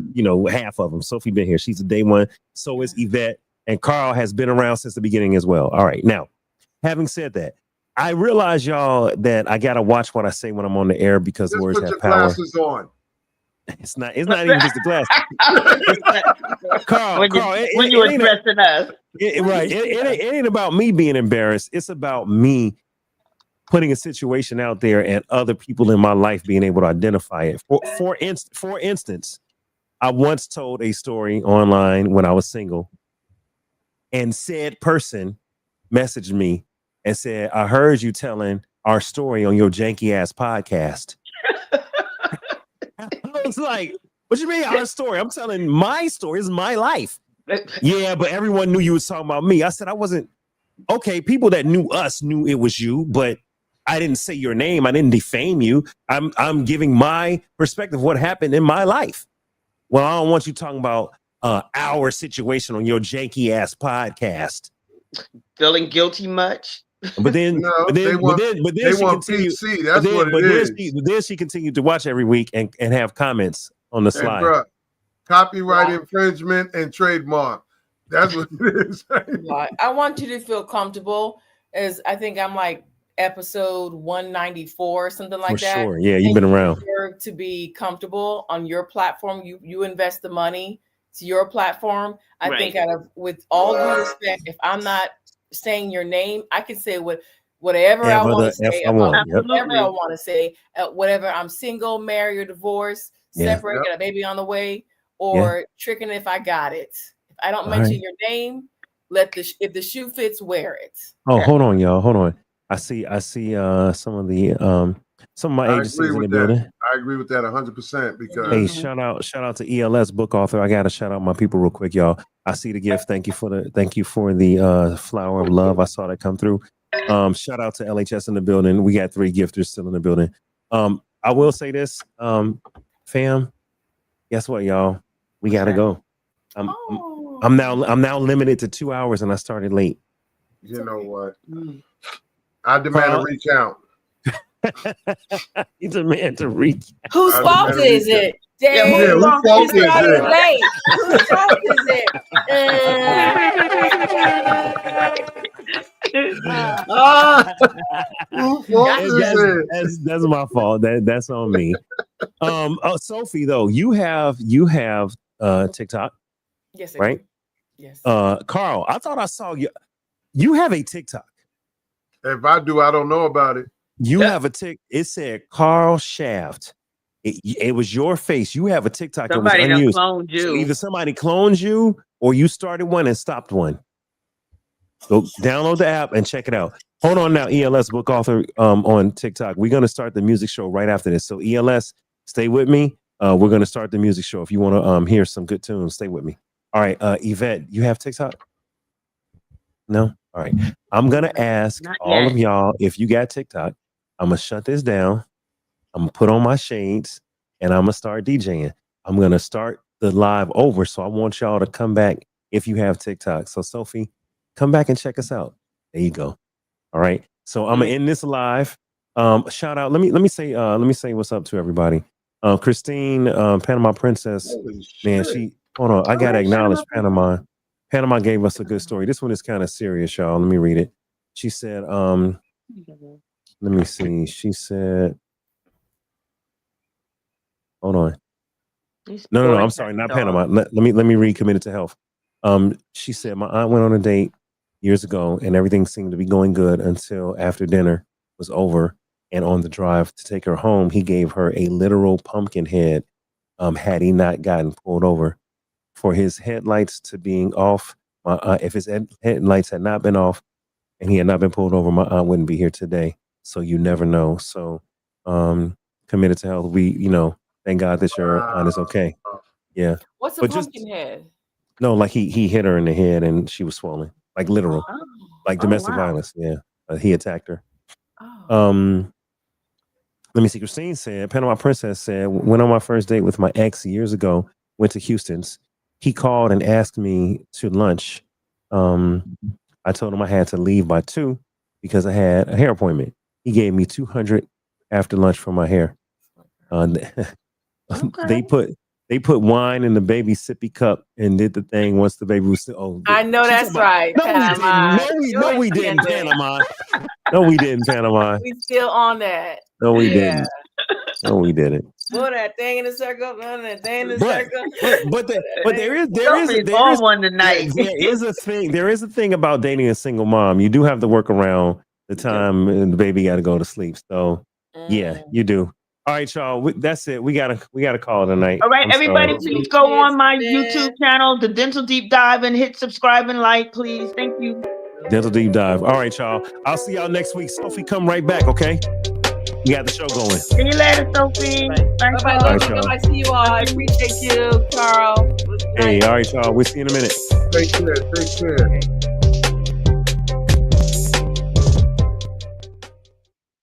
half of them. Sophie been here. She's a day one. So is Yvette. And Carl has been around since the beginning as well. All right. Now, having said that, I realize, y'all, that I got to watch what I say when I'm on the air because Just words put have your power. glasses on. It's not even just the glass. Carl, when you addressing us. Right. It ain't about me being embarrassed. It's about me putting a situation out there and other people in my life being able to identify it. For instance, I once told a story online when I was single, and said person messaged me and said, I heard you telling our story on your janky ass podcast. I was like, what you mean our story? I'm telling my story. It's my life. Yeah, but everyone knew you was talking about me. I said I wasn't. Okay, people that knew us knew it was you, but I didn't say your name. I didn't defame you. I'm giving my perspective of what happened in my life. Well, I don't want you talking about our situation on your janky ass podcast. Feeling guilty much? But then, they want PC. That's what it is. But then she continued to watch every week and have comments on the slide. Bruh, copyright infringement and trademark. That's what it is. I want you to feel comfortable, as I think I'm like episode 194, something like that. For sure. Yeah, you've been around. To be comfortable on your platform, you invest the money to your platform. I think with all due respect, if I'm not saying your name, I can say whatever I want to say. Whatever I want to say. Whatever I'm single, married, or divorced, separate, got a baby on the way, or tricking if I got it. If I don't mention your name, if the shoe fits, wear it. Oh, hold on, y'all. Hold on. I see some of my agencies in the building. I agree with that 100% because hey, shout out to ELS book author. I gotta shout out my people real quick, y'all. I see the gift. Thank you for the flower of love. I saw that come through. Shout out to LHS in the building. We got 3 gifters still in the building. I will say this, fam. Guess what, y'all? We gotta go. I'm now limited to 2 hours, and I started late. You know what? I demand a recount. He's a man to reach. Whose fault is it? Whose fault is it? Late. Whose fault is it? That's my fault. That's on me. Sophie, though, you have TikTok. Yes, right? Yes. Carl, I thought I saw you. You have a TikTok. If I do, I don't know about it. You have a tick. It said Carl Shaft. It was your face. You have a TikTok somebody that was unused. Cloned you. So either somebody cloned you or you started one and stopped one. Go download the app and check it out. Hold on now, ELS book author on TikTok. We're gonna start the music show right after this. So ELS, stay with me. We're gonna start the music show. If you want to hear some good tunes, stay with me. All right, Yvette, you have TikTok? No? All right. I'm gonna ask all of y'all if you got TikTok. I'm gonna shut this down. I'm gonna put on my shades and I'm gonna start DJing. I'm gonna start the live over. So I want y'all to come back if you have TikTok. So Sophie, come back and check us out. There you go. All right. So I'm gonna end this live. Shout out. Let me say what's up to everybody. Christine, Panama Princess. Man, she hold on. I gotta acknowledge Panama. Panama gave us a good story. This one is kind of serious, y'all. Let me read it. She said, let me see. She said, hold on. No. I'm sorry, not Panama. Let me read Committed to Health. She said, my aunt went on a date years ago and everything seemed to be going good until after dinner was over, and on the drive to take her home, he gave her a literal pumpkin head had he not gotten pulled over. For his headlights to being off, if his headlights had not been off and he had not been pulled over, my aunt wouldn't be here today. So you never know. So Committed to Health, we, thank God that your aunt is okay. Yeah. What's a pumpkin head? No, like he hit her in the head and she was swollen, like literal, like domestic violence. Yeah, he attacked her. Let me see. Christine said, Panama Princess said, went on my first date with my ex years ago, went to Houston's. He called and asked me to lunch. I told him I had to leave by 2 because I had a hair appointment. He gave me $200 after lunch for my hair. They put wine in the baby sippy cup and did the thing once the baby was still. I know that's right. No, we didn't, Panama. No, we didn't, Panama. We still on that. No, we didn't. No, we didn't. Put that thing in the circle, that thing in the circle. But there is one tonight. There is a thing about dating a single mom. You do have to work around the time the baby got to go to sleep. So yeah, you do. All right, y'all. That's it. We gotta call tonight. All right, everybody, please go on my YouTube channel, The Dental Deep Dive, and hit subscribe and like, please. Thank you. Dental Deep Dive. All right, y'all. I'll see y'all next week. Sophie, come right back, okay? We got the show going. See you later, Sophie. Thanks. Bye. See you all. I appreciate you, Carl. Hey, all right, y'all. We'll see you in a minute. Take care.